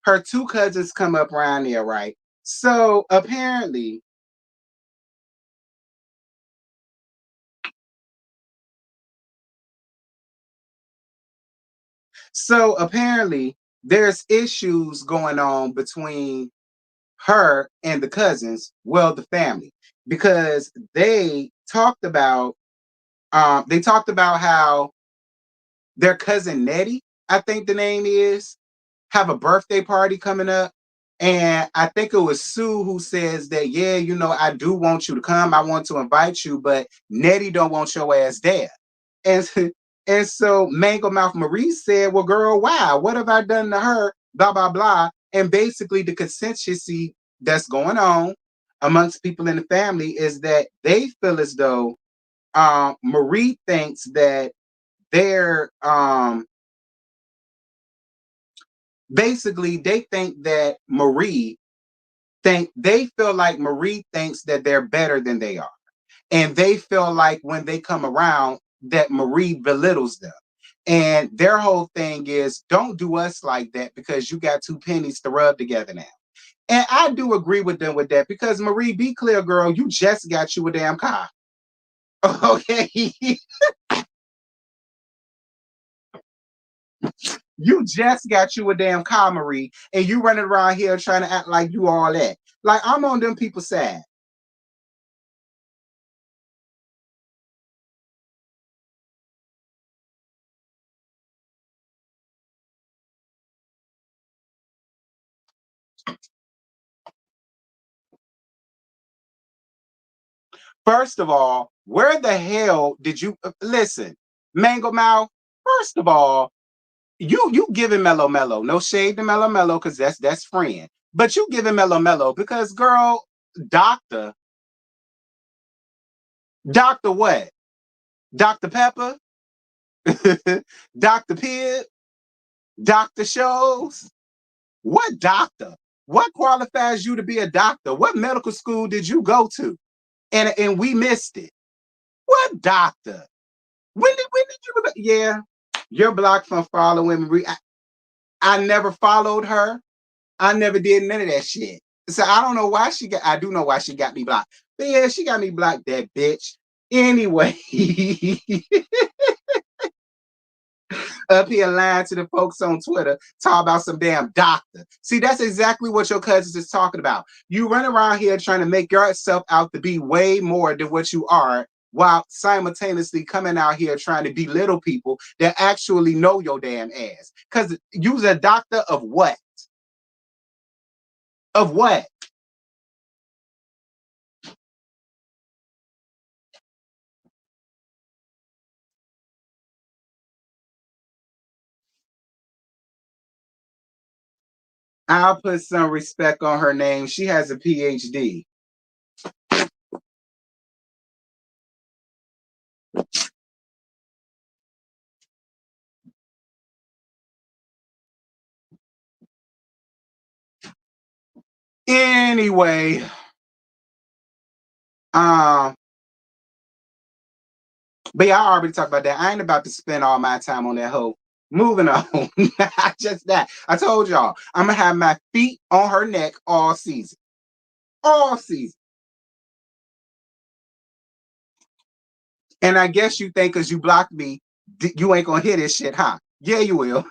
her two cousins come up around there, right? So apparently, there's issues going on between her and the cousins, well, the family, because they talked about how their cousin Nettie, I think the name is, have a birthday party coming up. And I think it was Sue who says that, yeah, you know, I do want you to come. I want to invite you, but Nettie don't want your ass there. And, and so Mango Mouth Marie said, well, girl, why? What have I done to her? Blah, blah, blah. And basically the consensus that's going on amongst people in the family is that they feel as though Marie thinks that they're basically they think that they feel like Marie thinks that they're better than they are. And they feel like when they come around that Marie belittles them. And their whole thing is don't do us like that because you got two pennies to rub together now. And I do agree with them with that because Marie, be clear, girl, you just got you a damn car. Okay. You just got you a damn car, Marie, and you running around here trying to act like you all that. Like I'm on them people's side. First of all, where the hell did you listen, Mango Mouth? First of all, you giving Mellow. No shade to Mellow, because that's friend. But you giving Mellow because girl, Doctor what? Dr. Pepper? Dr. Pibb? Dr. Shows? What doctor? What qualifies you to be a doctor? What medical school did you go to? And we missed it. What doctor? When did you? Yeah, you're blocked from following Marie. I never followed her. I never did none of that shit. So I don't know why she got. I do know why she got me blocked. But yeah, she got me blocked. That bitch. Anyway, up here lying to the folks on Twitter, talk about some damn doctor. See, that's exactly what your cousins is talking about. You run around here trying to make yourself out to be way more than what you are, while simultaneously coming out here trying to belittle people that actually know your damn ass. Because you's a doctor of what? Of what? I'll put some respect on her name. She has a PhD. Anyway, um, but yeah, I already talked about that. I ain't about to spend all my time on that hoe. Moving on. Just that. I told y'all, I'm gonna have my feet on her neck all season. All season. And I guess you think because you blocked me, you ain't gonna hear this shit, huh? Yeah, you will.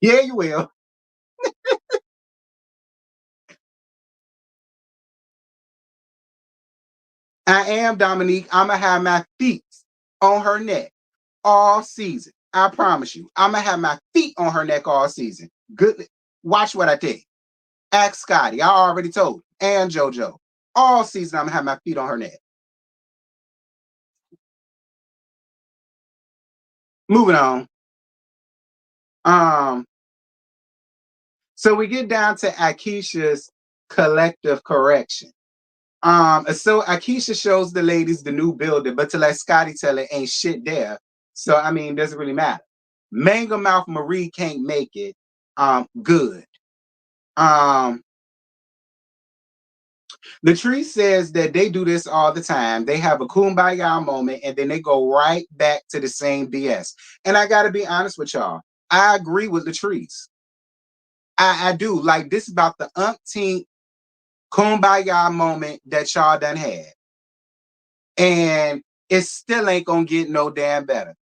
Yeah, you will. I am Dominique. I'm gonna have my feet on her neck all season. I promise you. I'm gonna have my feet on her neck all season. Good. Watch what I did. Ask Scotty. I already told. And JoJo. All season, I'm gonna have my feet on her neck. Moving on. Um. So we get down to Akeisha's collective correction. So Akeisha shows the ladies the new building, but to let Scotty tell it, ain't shit there. So I mean, it doesn't really matter. Mango Mouth Marie can't make it. Good. Um, Latrice says that they do this all the time. They have a kumbaya moment and then they go right back to the same BS. And I gotta be honest with y'all. I agree with Latrice. I do. Like this is about the umpteenth kumbaya moment that y'all done had. And it still ain't gonna get no damn better.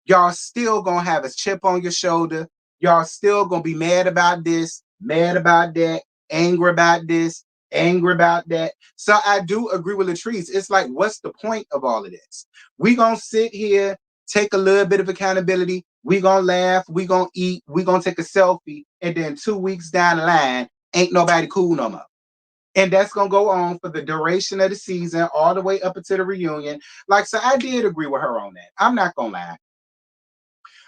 Y'all still gonna have a chip on your shoulder. Y'all still gonna be mad about this, mad about that, angry about this, angry about that. So I do agree with Latrice. It's like, what's the point of all of this? We gonna sit here, take a little bit of accountability. We gonna laugh. We gonna eat. We gonna take a selfie, and then 2 weeks down the line, ain't nobody cool no more. And that's gonna go on for the duration of the season, all the way up until the reunion. Like, so I did agree with her on that. I'm not gonna lie.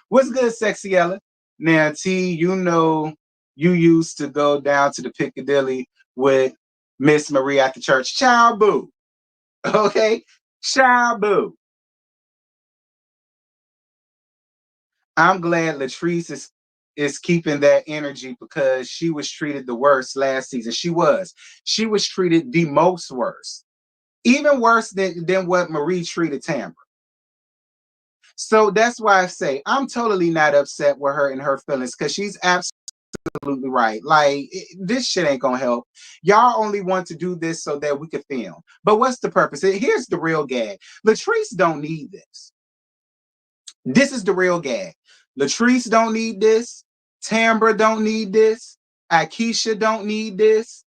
What's good, Sexy Ella? Now, T, you know you used to go down to the Piccadilly with Miss Marie at the church. Child boo. Okay? Child boo. I'm glad Latrice is keeping that energy because she was treated the worst last season. She was. She was treated the most worse. Even worse than what Marie treated Tamra. So that's why I say I'm totally not upset with her and her feelings because she's absolutely right. Like this shit ain't gonna help. Y'all only want to do this so that we could film. But what's the purpose? Here's the real gag. Latrice don't need this. This is the real gag. Latrice don't need this. Tambra don't need this. Akeisha don't need this.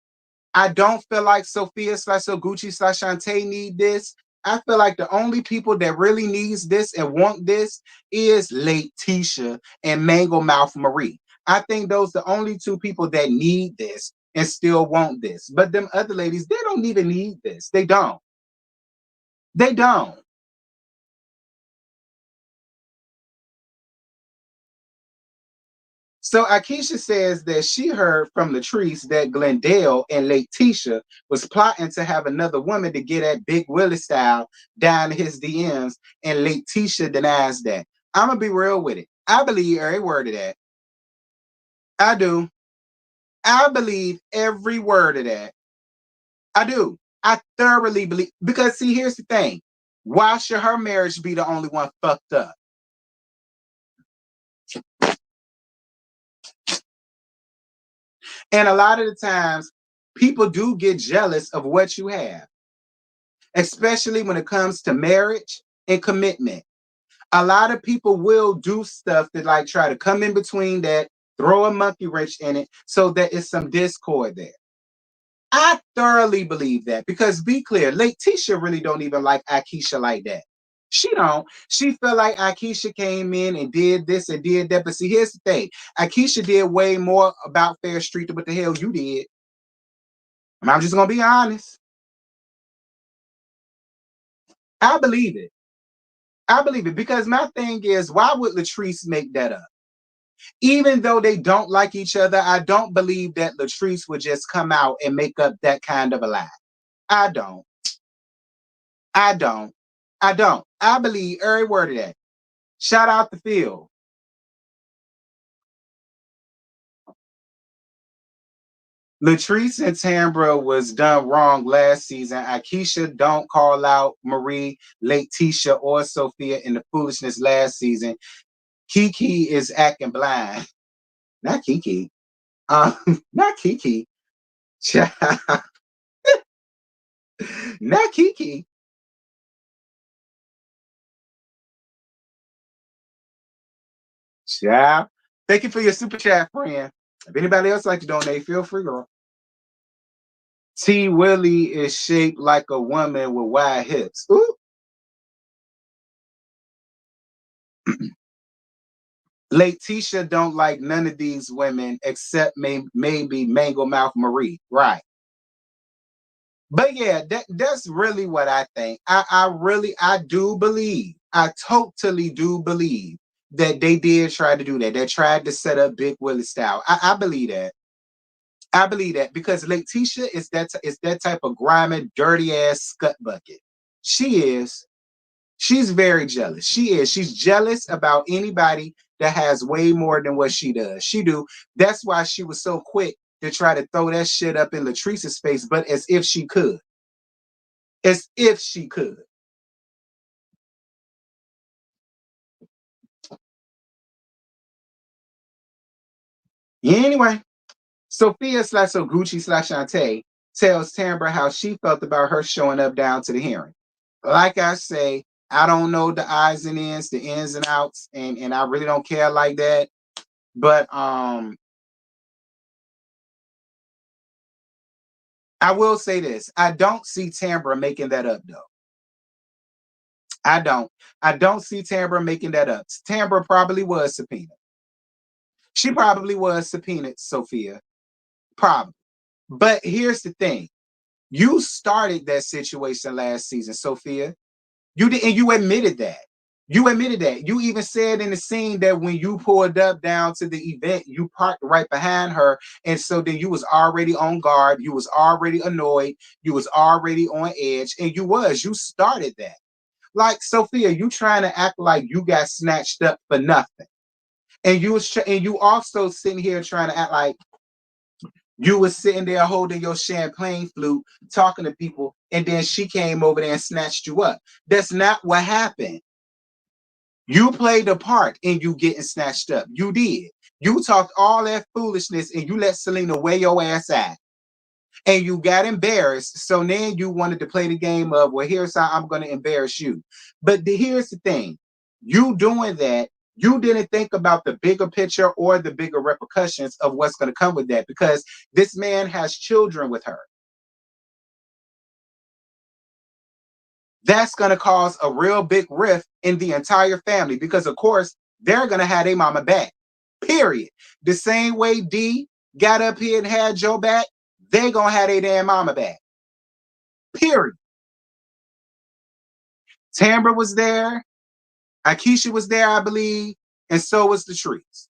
I don't feel like Sophia slash Gucci slash Shantae need this. I feel like the only people that really needs this and want this is Letitia and Mango Mouth Marie. I think those are the only two people that need this and still want this. But them other ladies, they don't even need this. They don't. They don't. So Akeisha says that she heard from Latrice that Glendale and Letitia was plotting to have another woman to get at Big Willie style down his DMs, and Letitia denies that. I'm gonna be real with it. I believe every word of that. I do. I believe every word of that. I do. I thoroughly believe because see, here's the thing. Why should her marriage be the only one fucked up? And a lot of the times, people do get jealous of what you have, especially when it comes to marriage and commitment. A lot of people will do stuff that like try to come in between that, throw a monkey wrench in it so that it's some discord there. I thoroughly believe that because be clear, Letitia really don't even like Akeisha like that. She don't. She felt like Akeisha came in and did this and did that. But see, here's the thing. Akeisha did way more about Fair Street than what the hell you did. And I'm just gonna be honest. I believe it. I believe it because my thing is, why would Latrice make that up? Even though they don't like each other, I don't believe that Latrice would just come out and make up that kind of a lie. I don't. I don't. I don't. I believe every word of that. Shout out to Phil. Latrice and Tambra was done wrong last season. Akeisha don't call out Marie, Letitia, or Sophia in the foolishness last season. Kiki is acting blind. Not Kiki. Not Kiki. Not Kiki. Child. Thank you for your super chat, friend. If anybody else like to donate, feel free, girl. T Willie is shaped like a woman with wide hips. Ooh. Letitia don't like none of these women except maybe Mango Mouth Marie. Right. But yeah, that's really what I think. I do believe, I totally do believe that they did try to do that. They tried to set up Big Willie style. I believe that. I believe that because Letitia is that type of grimy, dirty ass scut bucket. She is. She's very jealous. She is. She's jealous about anybody that has way more than what she does. She do. That's why she was so quick to try to throw that shit up in Latrice's face, but as if she could. As if she could. Anyway, Sophia slash Gucci slash Shantae tells Tambra how she felt about her showing up down to the hearing. Like I say, I don't know the eyes and ends, the ins and outs, and I really don't care like that. But I will say this. I don't see Tambra making that up though. I don't. I don't see Tambra making that up. Tambra probably was subpoenaed. She probably was subpoenaed, Sophia. Probably. But here's the thing. You started that situation last season, Sophia. You did, and you admitted that. You admitted that. You even said in the scene that when you pulled up down to the event, you parked right behind her, and so then you was already on guard. You was already annoyed. You was already on edge, and you started that. Like Sophia, you trying to act like you got snatched up for nothing, and you also sitting here trying to act like you was sitting there holding your champagne flute, talking to people, and then she came over there and snatched you up. That's not what happened. You played a part in you getting snatched up. You did. You talked all that foolishness and you let Selena wear your ass out. And you got embarrassed. So then you wanted to play the game of, well, here's how I'm going to embarrass you. But here's the thing. You doing that, you didn't think about the bigger picture or the bigger repercussions of what's going to come with that because this man has children with her. That's going to cause a real big rift in the entire family because, of course, they're going to have their mama back. Period. The same way D got up here and had Joe back, they're going to have their damn mama back. Period. Tambra was there. Akeisha was there, I believe, and so was the Trees.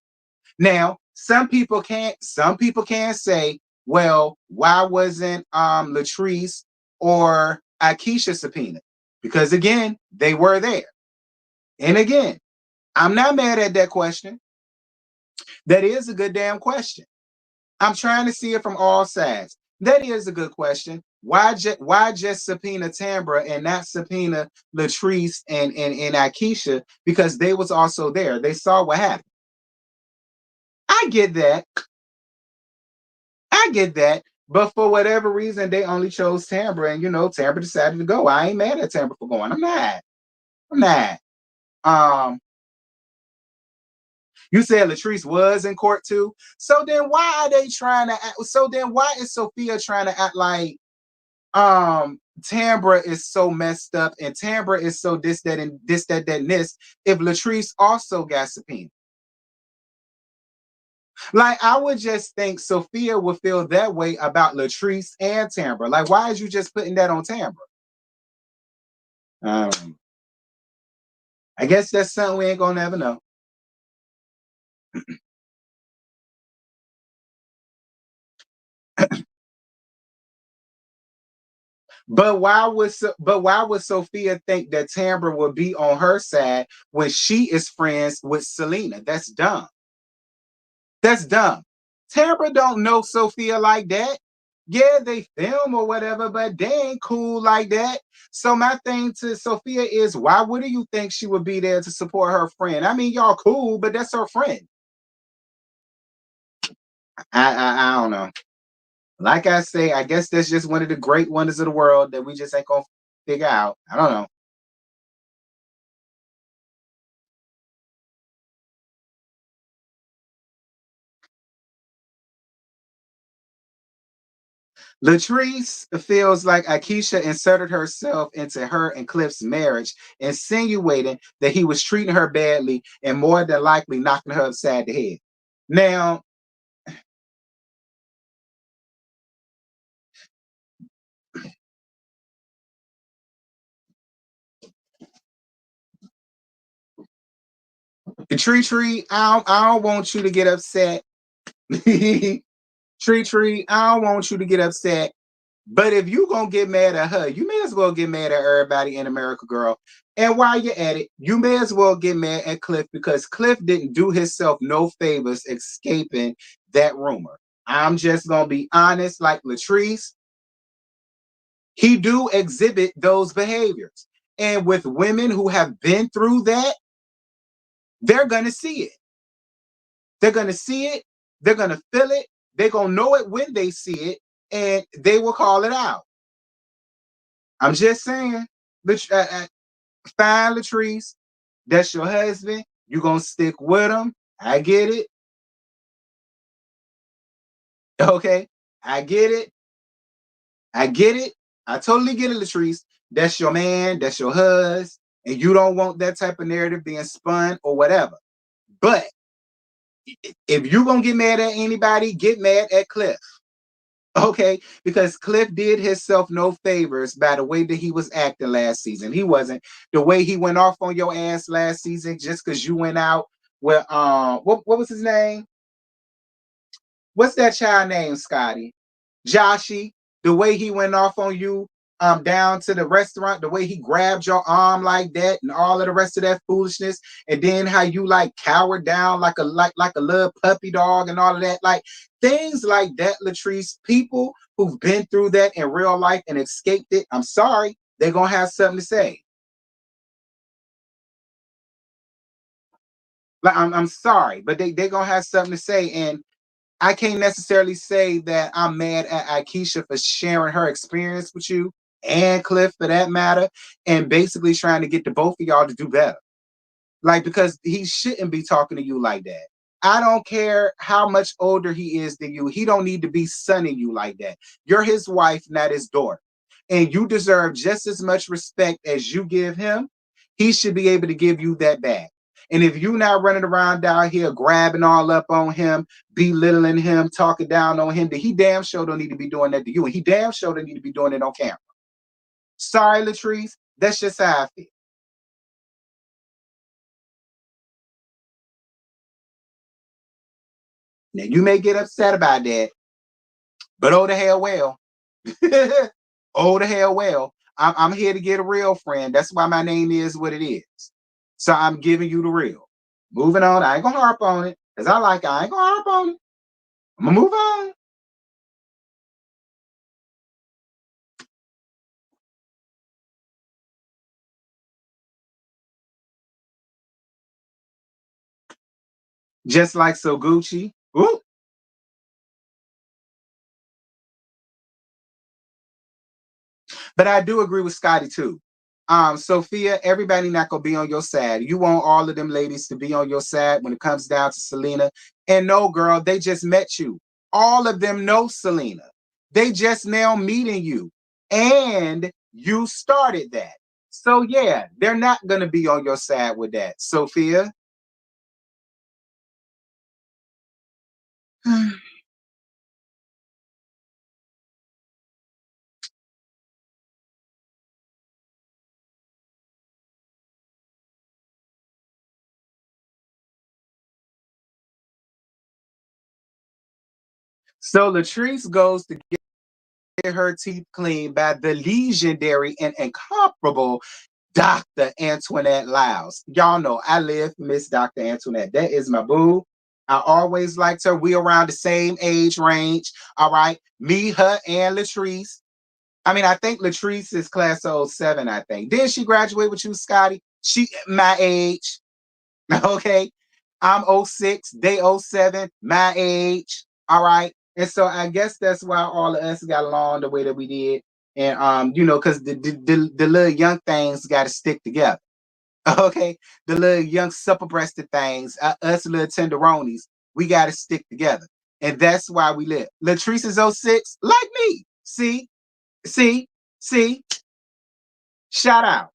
Now, some people can't say, well, why wasn't Latrice or Akeisha subpoenaed? Because again, they were there. And again, I'm not mad at that question. That is a good damn question. I'm trying to see it from all sides. That is a good question. Why just subpoena Tambra and not subpoena Latrice and Akeisha, because they was also there. They saw what happened. I get that. I get that. But for whatever reason, they only chose Tambra, and Tambra decided to go. I ain't mad at Tambra for going. I'm not. I'm not. Um, you said Latrice was in court too. So then why are they trying to act? So then why is Sophia trying to act like Tambra is so messed up and Tambra is so this, that, and this, that, and this, if Latrice also got subpoenaed? Like, I would just think Sophia would feel that way about Latrice and Tambra. Like, why is you just putting that on Tambra? I guess that's something we ain't gonna never know. But why would Sophia think that Tambra would be on her side when she is friends with Selena? That's dumb. That's dumb. Tambra don't know Sophia like that. Yeah, they film or whatever, but they ain't cool like that. So my thing to Sophia is, why wouldn't you think she would be there to support her friend? I mean, y'all cool, but that's her friend. I don't know. Like I say, I guess that's just one of the great wonders of the world that we just ain't gonna figure out. I don't know. Latrice feels like Akeisha inserted herself into her and Cliff's marriage, insinuating that he was treating her badly and more than likely knocking her upside the head. Now, Tree, I don't want you to get upset. Tree, I don't want you to get upset. But if you gonna get mad at her, you may as well get mad at everybody in America, girl. And while you're at it, you may as well get mad at Cliff, because Cliff didn't do himself no favors escaping that rumor. I'm just gonna be honest, like Latrice, he do exhibit those behaviors. And with women who have been through that, they're gonna see it. They're gonna see it, they're gonna feel it, they're gonna know it when they see it, and they will call it out. I'm just saying. Fine, Latrice. That's your husband. You gonna stick with him. I get it. Okay. I get it. I get it. I totally get it, Latrice. That's your man. That's your husband. And you don't want that type of narrative being spun or whatever. But if you gonna get mad at anybody, get mad at Cliff. Okay, because Cliff did himself no favors by the way that he was acting last season. He wasn't. The way he went off on your ass last season just because you went out with what was his name? What's that child name, Scotty? Joshy. The way he went off on you down to the restaurant, the way he grabbed your arm like that, and all of the rest of that foolishness, and then how you like cowered down like a little puppy dog and all of that, like things like that, Latrice. People who've been through that in real life and escaped it, I'm sorry, they're gonna have something to say. Like, I'm sorry, but they're gonna have something to say. And I can't necessarily say that I'm mad at Akeisha for sharing her experience with you, and Cliff for that matter, and basically trying to get the both of y'all to do better. Like, because he shouldn't be talking to you like that. I don't care how much older he is than you. He don't need to be sunning you like that. You're his wife, not his daughter. And you deserve just as much respect as you give him. He should be able to give you that back. And if you're not running around down here grabbing all up on him, belittling him, talking down on him, then he damn sure don't need to be doing that to you. And he damn sure don't need to be doing it on camera. Sorry, Latrice. That's just how I feel. Now, you may get upset about that, but oh the hell well. Oh the hell well. I'm here to get a real friend. That's why my name is what it is. So I'm giving you the real. Moving on. I ain't gonna harp on it. Because I ain't gonna harp on it. I'm gonna move on. Just like So Gucci. Ooh. But I do agree with Scotty too. Sophia, everybody not gonna be on your side. You want all of them ladies to be on your side when it comes down to Selena. And no, girl, they just met you. All of them know Selena. They just now meeting you. And you started that. So yeah, they're not gonna be on your side with that. Sophia. So Latrice goes to get her teeth cleaned by the legendary and incomparable Dr. Antoinette Lyles. Y'all know I live for Miss Dr. Antoinette. That is my boo. I always liked her. We around the same age range. All right. Me, her, and Latrice. I mean, I think Latrice is class of 07, I think. Didn't she graduate with you, Scotty? She my age. Okay. I'm 06, they 07, my age. All right. And so I guess that's why all of us got along the way that we did. And because the little young things got to stick together. Okay. The little young supple breasted things, us little tenderonis, we got to stick together. And that's why we live. Latrice is 06, like me. See, see, shout out.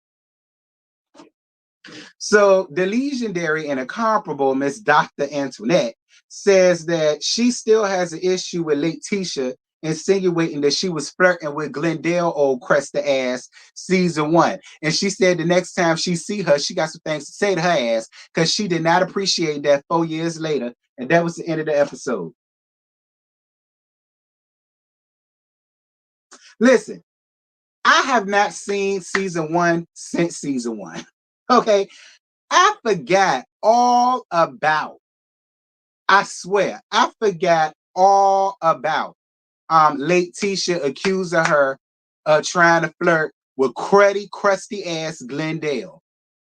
So the legendary and incomparable Miss Dr. Antoinette says that she still has an issue with Letitia insinuating that she was flirting with Glendale old cresta ass season 1. And she said the next time she see her, she got some things to say to her ass because she did not appreciate that 4 years later. And that was the end of the episode. Listen, I have not seen season 1 since season 1. Okay. I forgot all about I swear, I forgot all about Letitia accusing her of trying to flirt with crusty ass Glendale.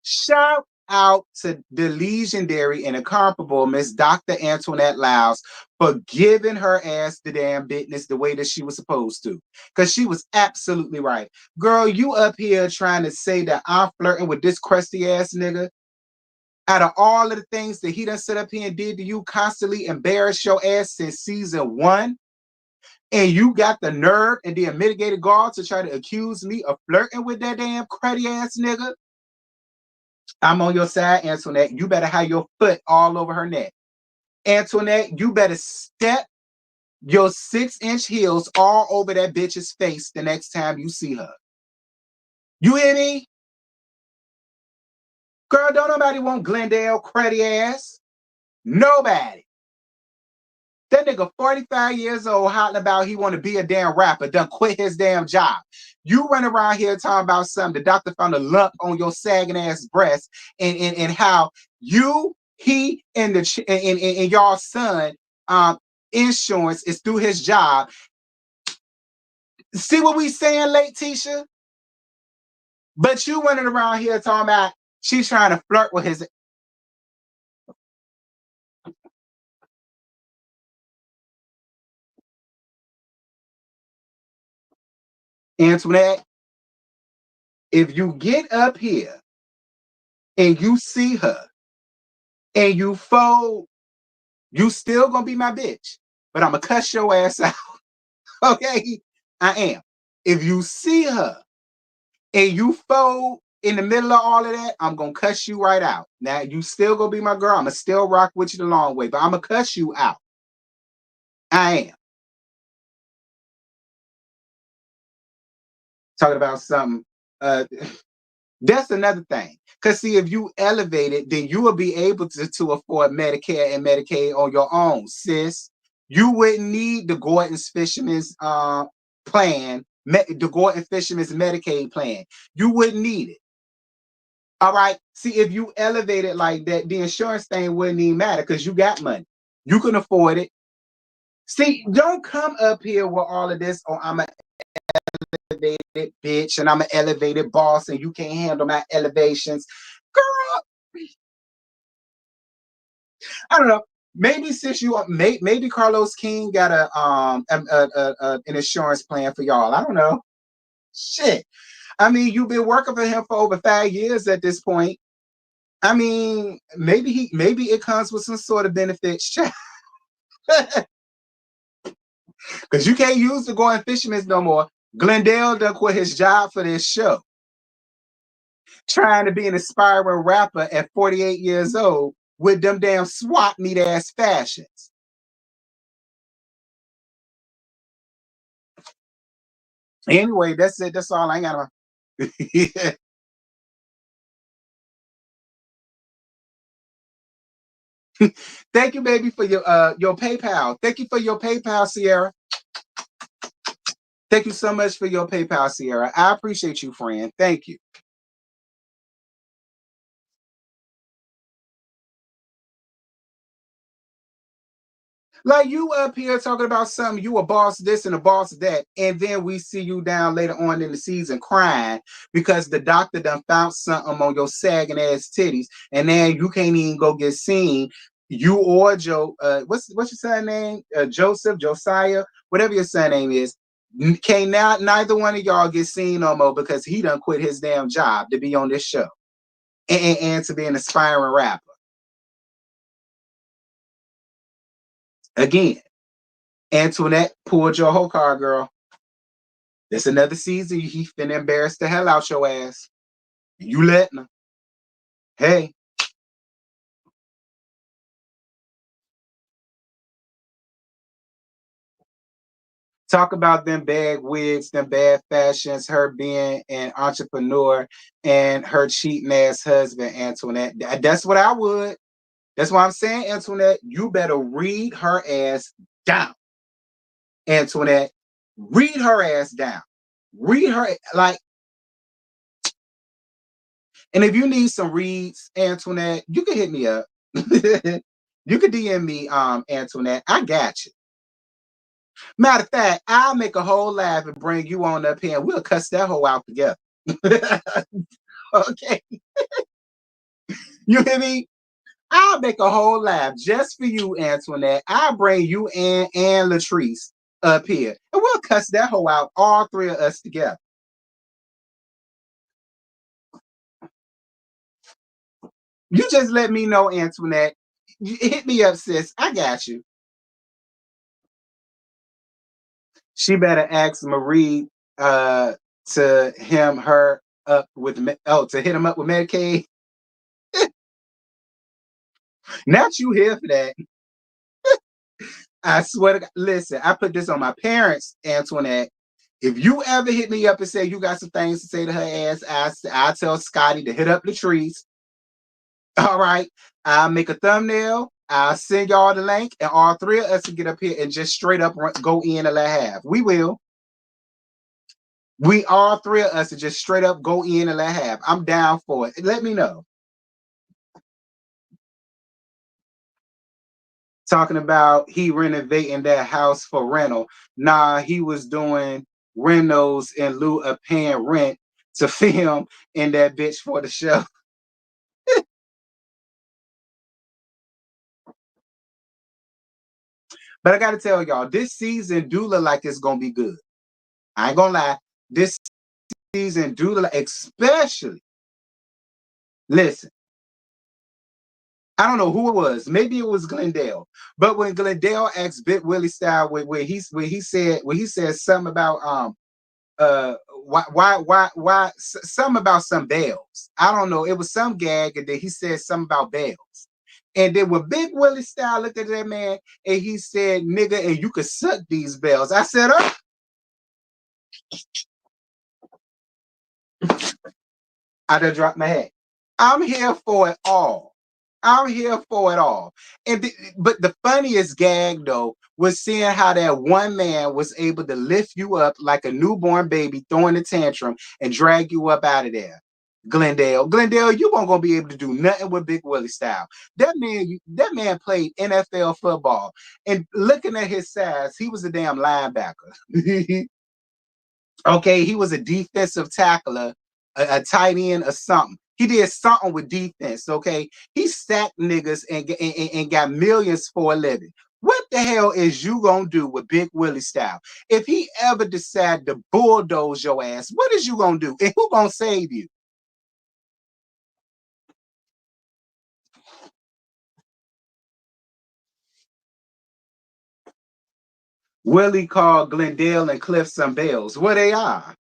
Shout out to the legendary and incomparable Miss Dr. Antoinette Lyles for giving her ass the damn business the way that she was supposed to. Because she was absolutely right. Girl, you up here trying to say that I'm flirting with this crusty ass nigga out of all of the things that he done set up here and did to you, constantly embarrass your ass since season 1, and you got the nerve and the unmitigated gall to try to accuse me of flirting with that damn cruddy ass nigga, I'm on your side, Antoinette. You better have your foot all over her neck. Antoinette, you better step your 6-inch heels all over that bitch's face the next time you see her. You hear me? Girl, don't nobody want Glendale cruddy ass. Nobody. That nigga 45 years old hollering about he want to be a damn rapper, done quit his damn job. You run around here talking about something. The doctor found a lump on your sagging ass breast, and how you, he, and and y'all son insurance is through his job. See what we saying, Letitia? But you running around here talking about she's trying to flirt with his Antoinette. If you get up here and you see her and you fold, you still gonna be my bitch, but I'm gonna cuss your ass out. Okay? I am. If you see her and you fold in the middle of all of that, I'm gonna cuss you right out. Now you still gonna be my girl. I'm gonna still rock with you the long way, but I'm gonna cuss you out. I am. Talking about something. That's another thing. Because see, if you elevate it, then you will be able to afford Medicare and Medicaid on your own, sis. You wouldn't need the Gordon's Fisherman's plan, the Gordon Fisherman's Medicaid plan. You wouldn't need it. All right. See, if you elevate it like that, the insurance thing wouldn't even matter because you got money. You can afford it. See, don't come up here with all of this. Oh, I'm an elevated bitch and I'm an elevated boss and you can't handle my elevations. Girl, I don't know. Maybe since maybe Carlos King got an insurance plan for y'all. I don't know. Shit. I mean, you've been working for him for over 5 years at this point. I mean, maybe it comes with some sort of benefits. Because you can't use the Going Fisherman's no more. Glendale done quit his job for this show. Trying to be an aspiring rapper at 48 years old with them damn swap meet ass fashions. Anyway, that's it. That's all I got. Thank you, baby, for your PayPal. Thank you for your PayPal, Sierra. Thank you so much for your PayPal, Sierra. I appreciate you, friend. Thank you. Like you up here talking about something, you a boss this and a boss that, and then we see you down later on in the season crying because the doctor done found something on your sagging ass titties, and then you can't even go get seen. You or Joe, what's your son name? Joseph, Josiah, whatever your son name is, can't now neither one of y'all get seen no more because he done quit his damn job to be on this show and to be an aspiring rapper. Again, Antoinette pulled your whole car, girl. It's another season. He finna embarrass the hell out your ass. You letting him. Hey. Talk about them bad wigs, them bad fashions, her being an entrepreneur, and her cheating ass husband, Antoinette. That's what I would. That's why I'm saying, Antoinette, you better read her ass down. Antoinette, read her ass down. Read her, like, and if you need some reads, Antoinette, you can hit me up. You can DM me, Antoinette. I got you. Matter of fact, I'll make a whole laugh and bring you on up here and we'll cuss that whole out together. Okay. You hear me? I'll make a whole laugh just for you, Antoinette. I'll bring you and Latrice up here and we'll cuss that whole out, all three of us together. You just let me know, Antoinette. Hit me up, sis. I got you. She better ask Marie to her up with to hit him up with Medicaid. Not you here for that. I swear to God. Listen, I put this on my parents, Antoinette. If you ever hit me up and say you got some things to say to her ass, I tell Scotty to hit up Latrice. All right. I'll make a thumbnail. I'll send y'all the link, and all three of us will get up here and just straight up go in and let have. We will. We all three of us to just straight up go in and let have. I'm down for it. Let me know. Talking about he renovating that house for rental. Nah, he was doing rentals in lieu of paying rent to film in that bitch for the show. But I gotta tell y'all, this season do look like it's gonna be good. I ain't gonna lie. This season do look like, especially, listen, I don't know who it was. Maybe it was Glendale. But when Glendale asked Bit Willie Style where he said something about why something about some bells. I don't know. It was some gag and then he said something about bells. And then when Big Willie Style looked at that man and he said, nigga, and you could suck these bells. I said, oh. I done dropped my head. I'm here for it all. I'm here for it all. But the funniest gag though was seeing how that one man was able to lift you up like a newborn baby throwing a tantrum and drag you up out of there. Glendale, you weren't gonna be able to do nothing with Big Willie Style. That man played NFL football, and looking at his size, he was a damn linebacker. Okay, he was a defensive tackler, a tight end or something. He did something with defense, okay? He sacked niggas and got millions for a living. What the hell is you gonna do with Big Willie style? If he ever decide to bulldoze your ass, what is you gonna do? And who gonna save you? Willie called Glendale and Cliff some bells. Where they are?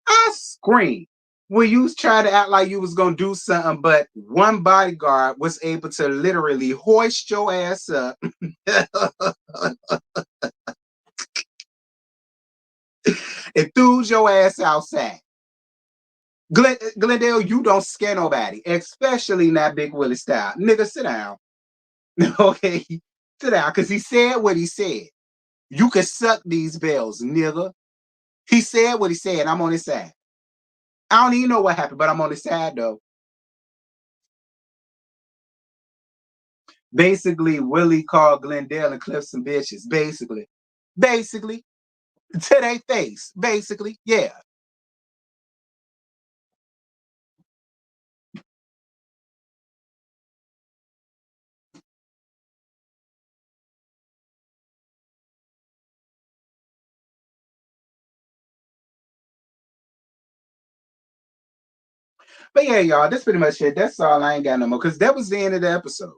I scream when you try to act like you was gonna do something, but one bodyguard was able to literally hoist your ass up and threw your ass outside. Glendale, you don't scare nobody, especially not Big Willie style. Nigga, sit down. Okay, sit down, because he said what he said. You can suck these bells, nigga. He said what he said. I'm on his side. I don't even know what happened, but I'm on his side though. Basically, Willie called Glendale and Cliff some bitches. Basically, to their face. Basically, yeah. But yeah, y'all, that's pretty much it. That's all. I ain't got no more because that was the end of the episode.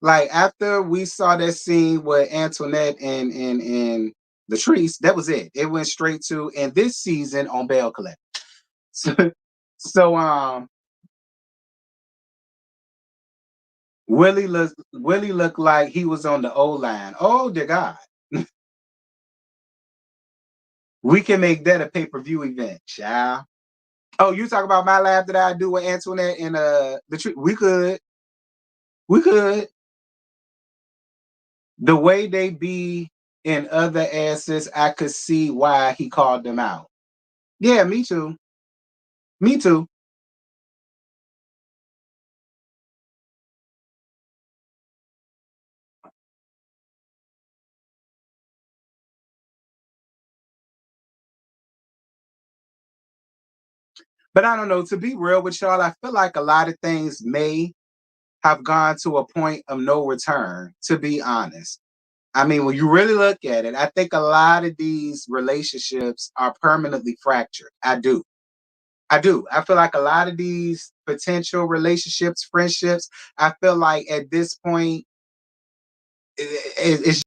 Like after we saw that scene with Antoinette and Latrice, that was it. It went straight to and this season on Belle Collect. So, so Willie looked like he was on the O line. Oh dear God. We can make that a pay-per-view event, child. Oh, you talk about my laugh that I do with Antoinette and the tree. We could. The way they be in other asses, I could see why he called them out. Yeah, me too. Me too. But I don't know. To be real with y'all, I feel like a lot of things may have gone to a point of no return. To be honest, I mean, when you really look at it, I think a lot of these relationships are permanently fractured. I do. I do. I feel like a lot of these potential relationships, friendships, I feel like at this point, it's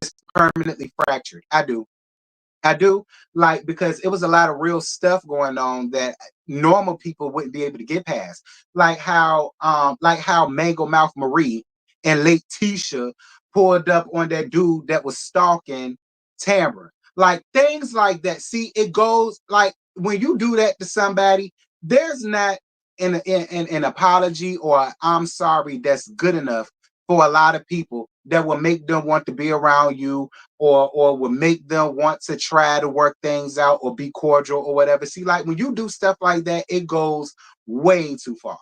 just permanently fractured. I do. I do like because it was a lot of real stuff going on that normal people wouldn't be able to get past. Like how Mango Mouth Marie and Lake Tisha pulled up on that dude that was stalking Tamara. Like things like that. See, it goes like when you do that to somebody, there's not an apology or a I'm sorry that's good enough for a lot of people that will make them want to be around you or will make them want to try to work things out or be cordial or whatever. See, like when you do stuff like that, it goes way too far.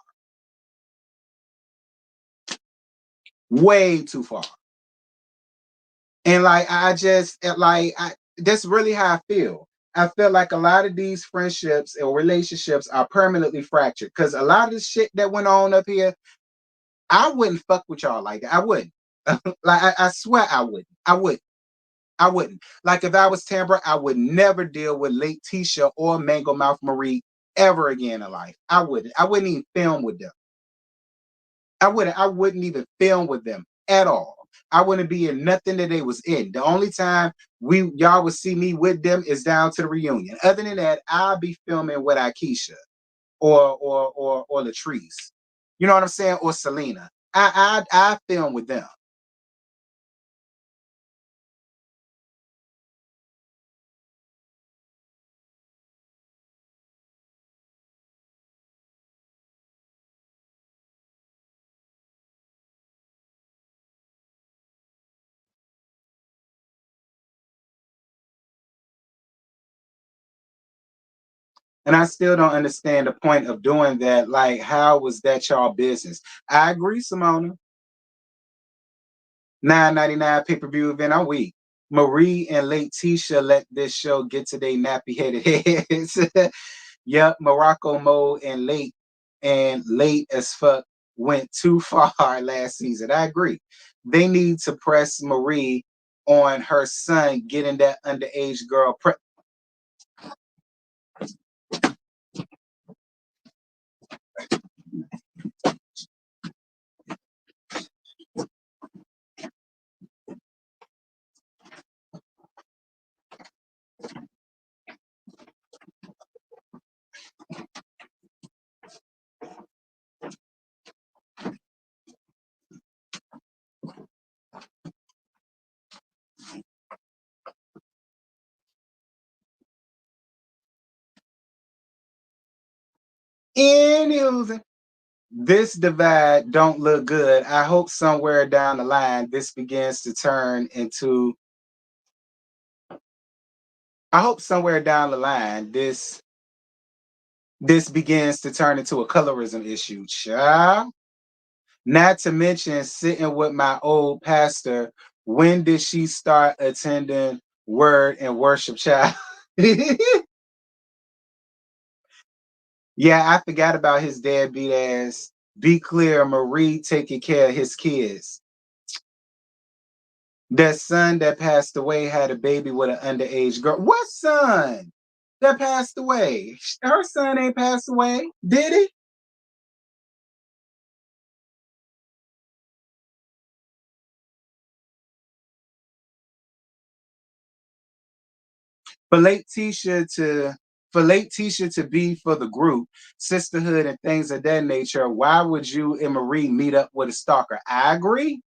Way too far. And like I just like that's really how I feel. I feel like a lot of these friendships or relationships are permanently fractured because a lot of the shit that went on up here, I wouldn't fuck with y'all like that. I wouldn't. Like I swear I wouldn't. I would. I wouldn't. Like if I was Tambra, I would never deal with Late Tisha or Mango Mouth Marie ever again in life. I wouldn't. I wouldn't even film with them. I wouldn't even film with them at all. I wouldn't be in nothing that they was in. The only time y'all would see me with them is down to the reunion. Other than that, I'll be filming with Akeisha or Latrice. You know what I'm saying? Or Selena. I film with them. And I still don't understand the point of doing that. Like, how was that y'all business? I agree, Simona. $9.99 pay-per-view event. I'm weak. Marie and late Tisha let this show get to their nappy headed heads. Yep, Morocco Mo and late as fuck went too far last season. I agree. They need to press Marie on her son getting that underage girl Anywho, this divide don't look good. I hope somewhere down the line this begins to turn into. I hope somewhere down the line this begins to turn into a colorism issue, child. Not to mention sitting with my old pastor. When did she start attending word and worship, child? Yeah, I forgot about his deadbeat ass. Be clear, Marie taking care of his kids. That son that passed away had a baby with an underage girl. What son that passed away? Her son ain't passed away, did he? For late Tisha to be for the group, sisterhood and things of that nature, why would you and Marie meet up with a stalker? I agree.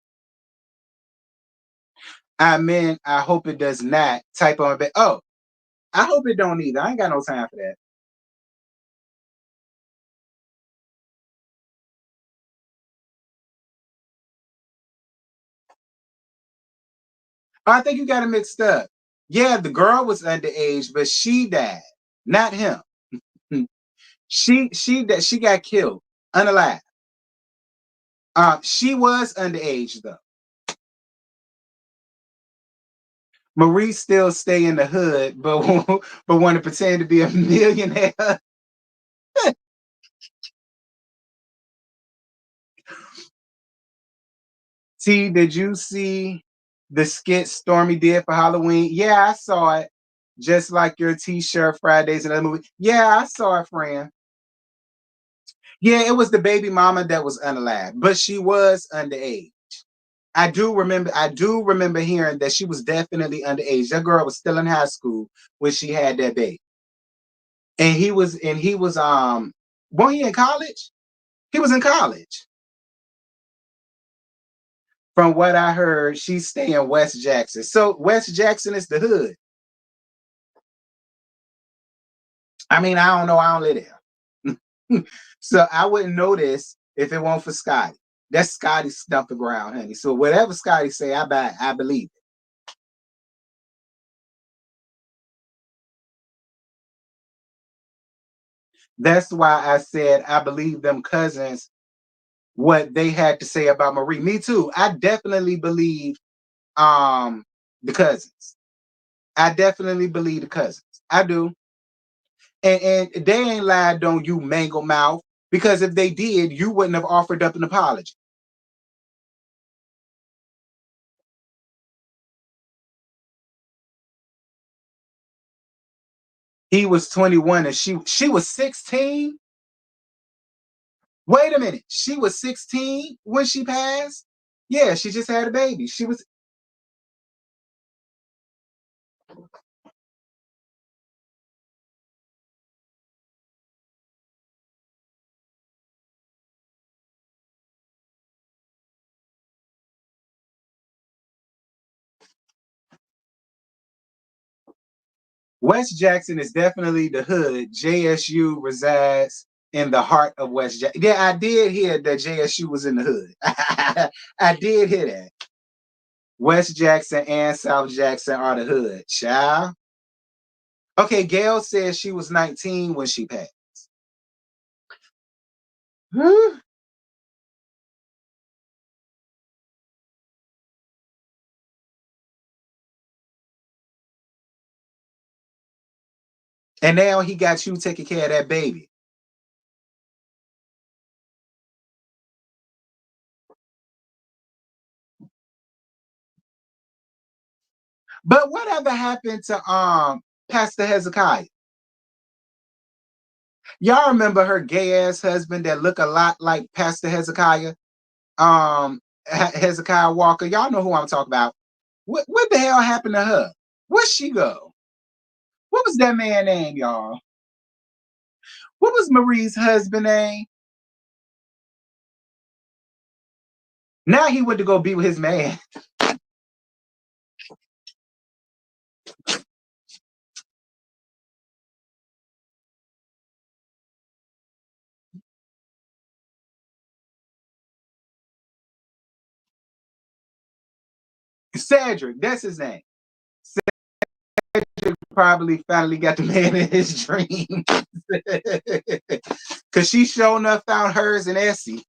I mean, I hope it does not type on it. Oh, I hope it don't either. I ain't got no time for that. I think you got it mixed up. Yeah, the girl was underage, but she died, not him. She got killed, unalive. She was underage though. Marie still stay in the hood, but but want to pretend to be a millionaire. T, did you see the skit Stormy did for Halloween? Yeah, I saw it. Just like your T-shirt Fridays and other movie. Yeah, I saw it, friend. Yeah, it was the baby mama that was unalive, but she was underage. I do remember hearing that she was definitely underage. That girl was still in high school when she had that baby. And he was wasn't he in college? He was in college. From what I heard, she's staying in West Jackson. So West Jackson is the hood. I mean, I don't know. I don't live there. So I wouldn't know this if it weren't for Scotty. That's Scotty stumped the ground, honey. So whatever Scotty say, I believe it. That's why I said I believe them cousins what they had to say about Marie. Me too. I definitely believe the cousins. I definitely believe the cousins. I do. And they ain't lied on you, mangle mouth, because if they did, you wouldn't have offered up an apology. He was 21 and she was 16. Wait a minute. She was 16 when she passed? Yeah, she just had a baby. She was West Jackson is definitely the hood. JSU resides in the heart of West Jackson. Yeah, I did hear that JSU was in the hood. I did hear that. West Jackson and South Jackson are the hood. Child. Okay, Gail says she was 19 when she passed. And now he got you taking care of that baby. But whatever happened to Pastor Hezekiah? Y'all remember her gay ass husband that look a lot like Pastor Hezekiah? Hezekiah Walker. Y'all know who I'm talking about. What the hell happened to her? Where'd she go? What was that man name, y'all? What was Marie's husband name? Now he went to go be with his man. Cedric, that's his name. Cedric probably finally got the man in his dream. Cause she sure enough found hers in Essie.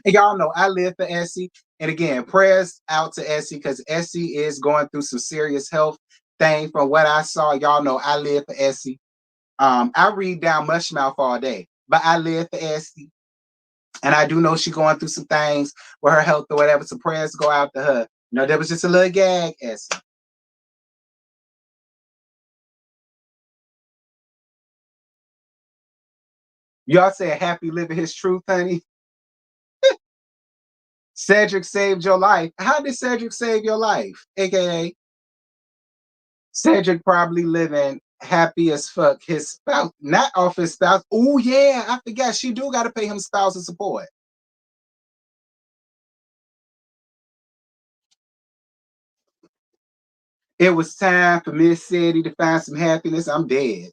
And y'all know I live for Essie. And again, prayers out to Essie because Essie is going through some serious health thing. From what I saw, y'all know I live for Essie. I read down Mushmouth all day, but I live for Essie. And I do know she's going through some things with her health or whatever. So prayers go out to her. You know, there was just a little gag, Essie. Y'all say happy living his truth, honey. Cedric saved your life. How did Cedric save your life? AKA Cedric probably living happy as fuck. His spouse, not off his spouse. Oh yeah, I forgot. She do got to pay him spousal support. It was time for Miss City to find some happiness. I'm dead.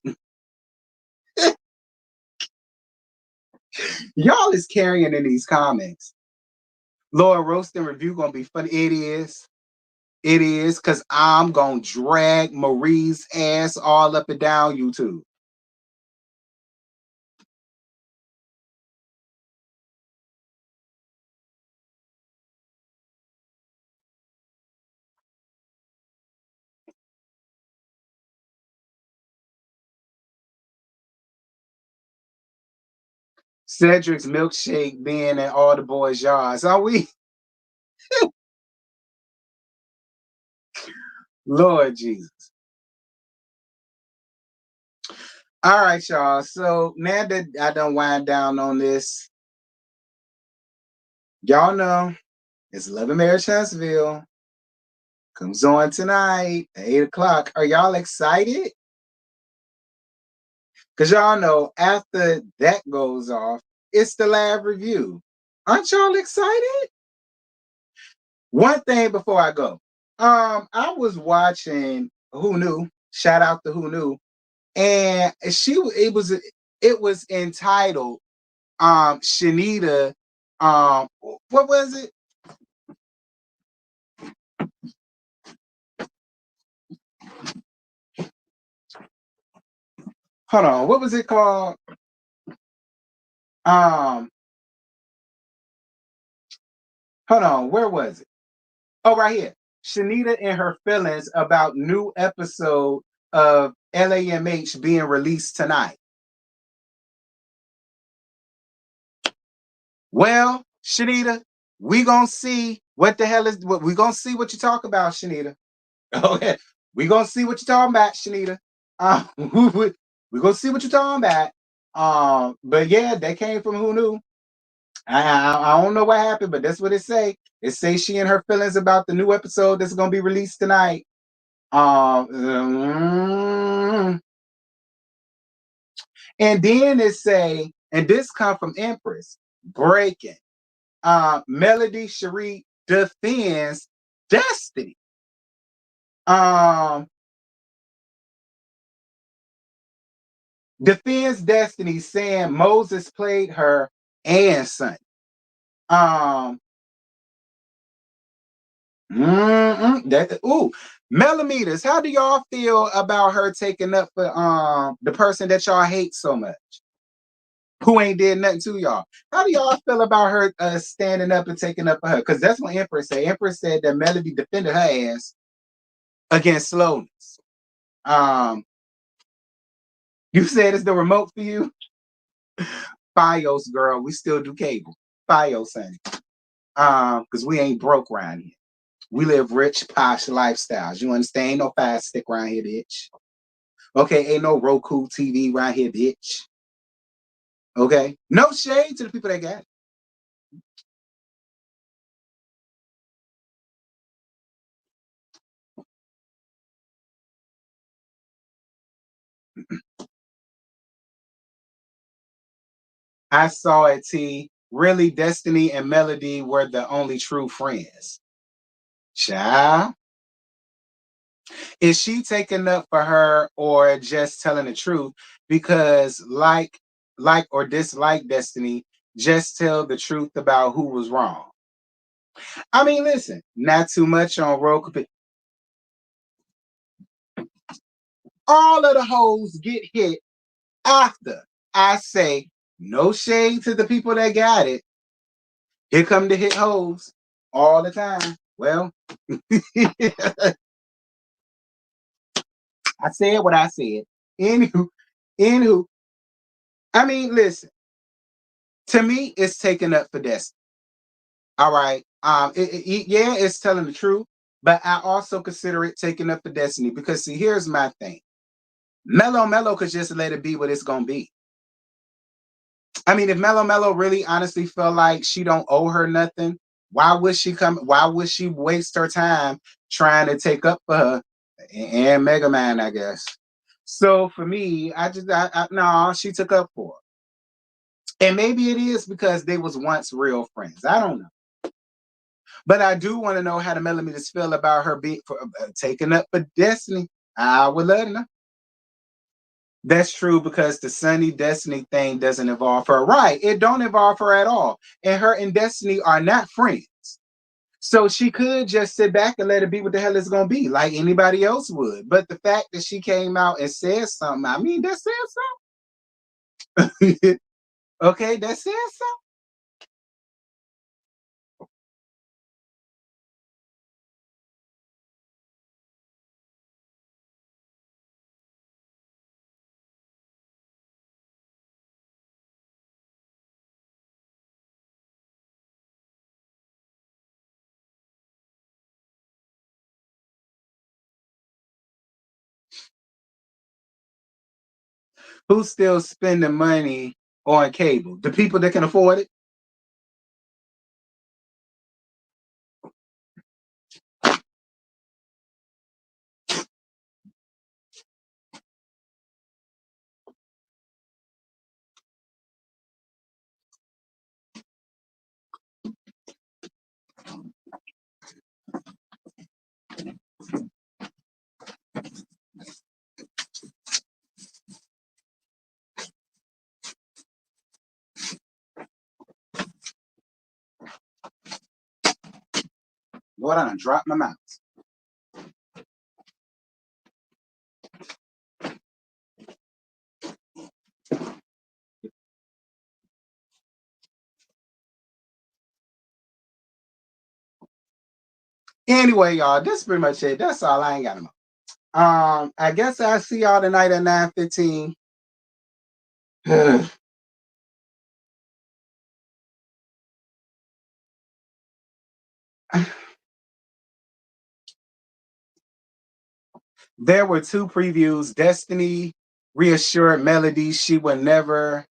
Y'all is carrying in these comments. Lord roasting review gonna be funny. It is. It is because I'm gonna drag Marie's ass all up and down YouTube. Cedric's milkshake being in all the boys' yards. Are we? Lord Jesus. All right, y'all. So now that I done wind down on this, y'all know it's Love and Marriage Huntsville. Comes on tonight at 8 o'clock. Are y'all excited? Because y'all know after that goes off, it's the live review. Aren't y'all excited? One thing before I go. I was watching Who Knew. Shout out to Who Knew. And it was entitled Shanita. What was it? Hold on, what was it called? Um, Hold on, where was it? Oh, right here. Shanita and her feelings about new episode of LAMH being released tonight. Well, Shanita, we gonna see what the hell is what we gonna see what you talk about, Shanita. Okay, we gonna see what you're talking about, Shanita. We gonna see what you're talking about. But yeah, they came from Who Knew. I don't know what happened, but that's what it say. It say she and her feelings about the new episode that's gonna be released tonight. And then it say, and this come from Empress breaking. Melody Cherie defends Destiny. Um, defends Destiny, saying Moses played her and son. Um, Millimeters. How do y'all feel about her taking up for the person that y'all hate so much, who ain't did nothing to y'all? How do y'all feel about her standing up and taking up for her? Because that's what Empress said. Empress said that Melody defended her ass. against slowness. You said it's the remote for you? Fios, girl. We still do cable. Fios, honey. Because we ain't broke around here. We live rich, posh lifestyles. You understand? Ain't no fast stick around here, bitch. Okay, ain't no Roku TV around here, bitch. Okay? No shade to the people that got it. I saw it, T. Really, Destiny and Melody were the only true friends. Child. Is she taking up for her or just telling the truth? Because like or dislike Destiny, just tell the truth about who was wrong. I mean, listen, not too much on Roku. All of the hoes get hit after I say no shade to the people that got it. Here come the hit hoes all the time. Well, I said what I said. Anywho, anywho, I mean, listen, to me, it's taking up for Destiny. All right. Yeah, it's telling the truth, but I also consider it taking up for Destiny because see, here's my thing. Mellow could just let it be what it's gonna be. I mean, if Mellow really honestly felt like she don't owe her nothing, why would she come? Why would she waste her time trying to take up for her and Mega Man? I guess. So for me, no, she took up for her, and maybe it is because they was once real friends. I don't know. But I do want to know how the millimeters feel about her being taking up for Destiny. I would love to know. That's true because the Sunny Destiny thing doesn't involve her. Right. It don't involve her at all. And her and Destiny are not friends. So she could just sit back and let it be what the hell it's gonna be, like anybody else would. But the fact that she came out and said something, I mean, that says something. Okay, that says something. Who's still spending money on cable? The people that can afford it. Lord, I done dropped my mouse. Anyway, y'all, that's pretty much it. That's all. I ain't got no more. I guess I'll see y'all tonight at 9:15. There were two previews. Destiny reassured Melody she would never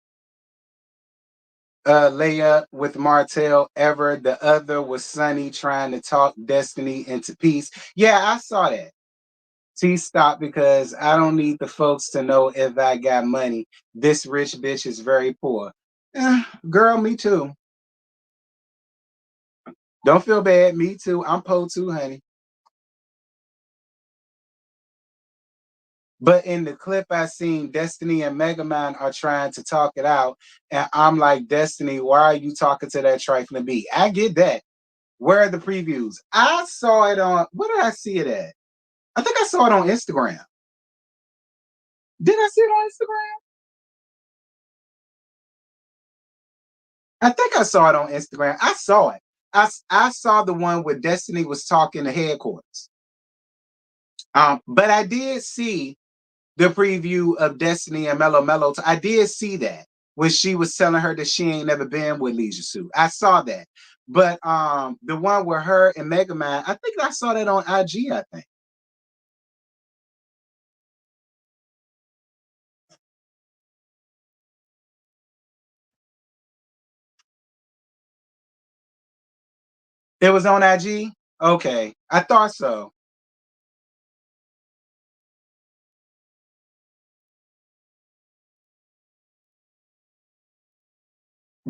lay up with Martell ever. The other was Sunny trying to talk Destiny into peace. Yeah, I saw that. T stop because I don't need the folks to know if I got money. This rich bitch is very poor. Girl, me too. Don't feel bad. Me too. I'm po too, honey. But in the clip I seen, Destiny and Mega Man are trying to talk it out. And I'm like, Destiny, why are you talking to that trifling B? I get that. Where are the previews? I saw it on, where did I see it at? I think I saw it on Instagram. Did I see it on Instagram? I think I saw it on Instagram. I saw it. I saw the one where Destiny was talking to headquarters. But I did see the preview of Destiny and Mellow Mellow. I did see that when she was telling her that she ain't never been with Leisure Suit. I saw that. But the one with her and Megamind, I think I saw that on IG, I think. It was on IG? Okay. I thought so.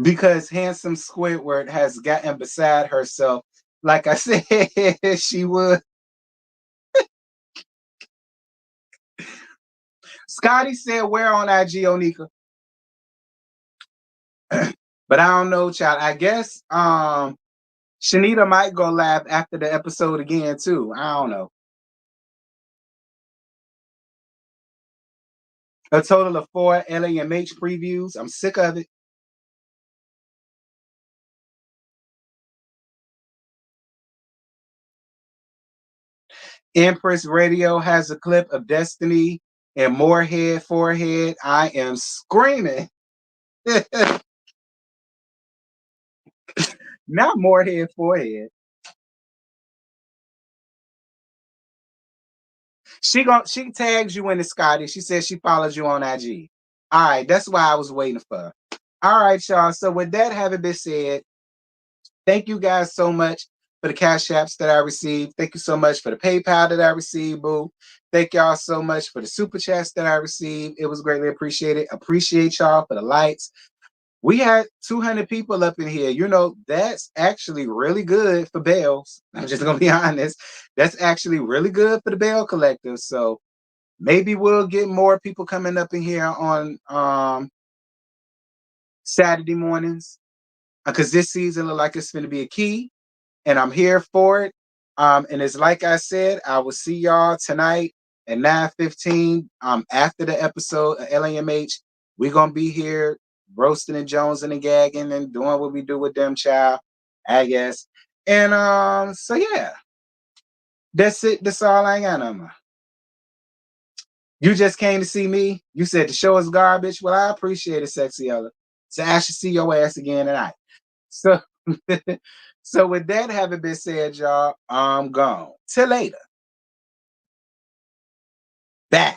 Because handsome Squidward has gotten beside herself. Like I said, she would. Scotty said, where on IG, Onika? But I don't know, child. I guess Shanita might go live after the episode again, too. I don't know. A total of 4 LAMH previews. I'm sick of it. Empress Radio has a clip of Destiny and Moorhead forehead. I am screaming. Not Moorhead forehead. She tags you in the Scotty. She says she follows you on IG. All right, that's why I was waiting for. All right, y'all. So with that having been said, thank you guys so much for the cash apps that I received. Thank you so much for the PayPal that I received, boo. Thank y'all so much for the super chats that I received. It was greatly appreciated. Appreciate y'all for the likes. We had 200 people up in here. You know, that's actually really good for Bells. I'm just going to be honest. That's actually really good for the Bell Collective. So maybe we'll get more people coming up in here on Saturday mornings because this season look like it's going to be a key. And I'm here for it. And it's like I said, I will see y'all tonight at 9:15. After the episode of LAMH, we're gonna be here roasting and jonesing and gagging and doing what we do with them, child. I guess. And so yeah, that's it. That's all I got on. You just came to see me. You said the show is garbage. Well, I appreciate it, sexy Ella. So I should see your ass again tonight. So, so with that having been said, y'all, I'm gone. Till later. Bye.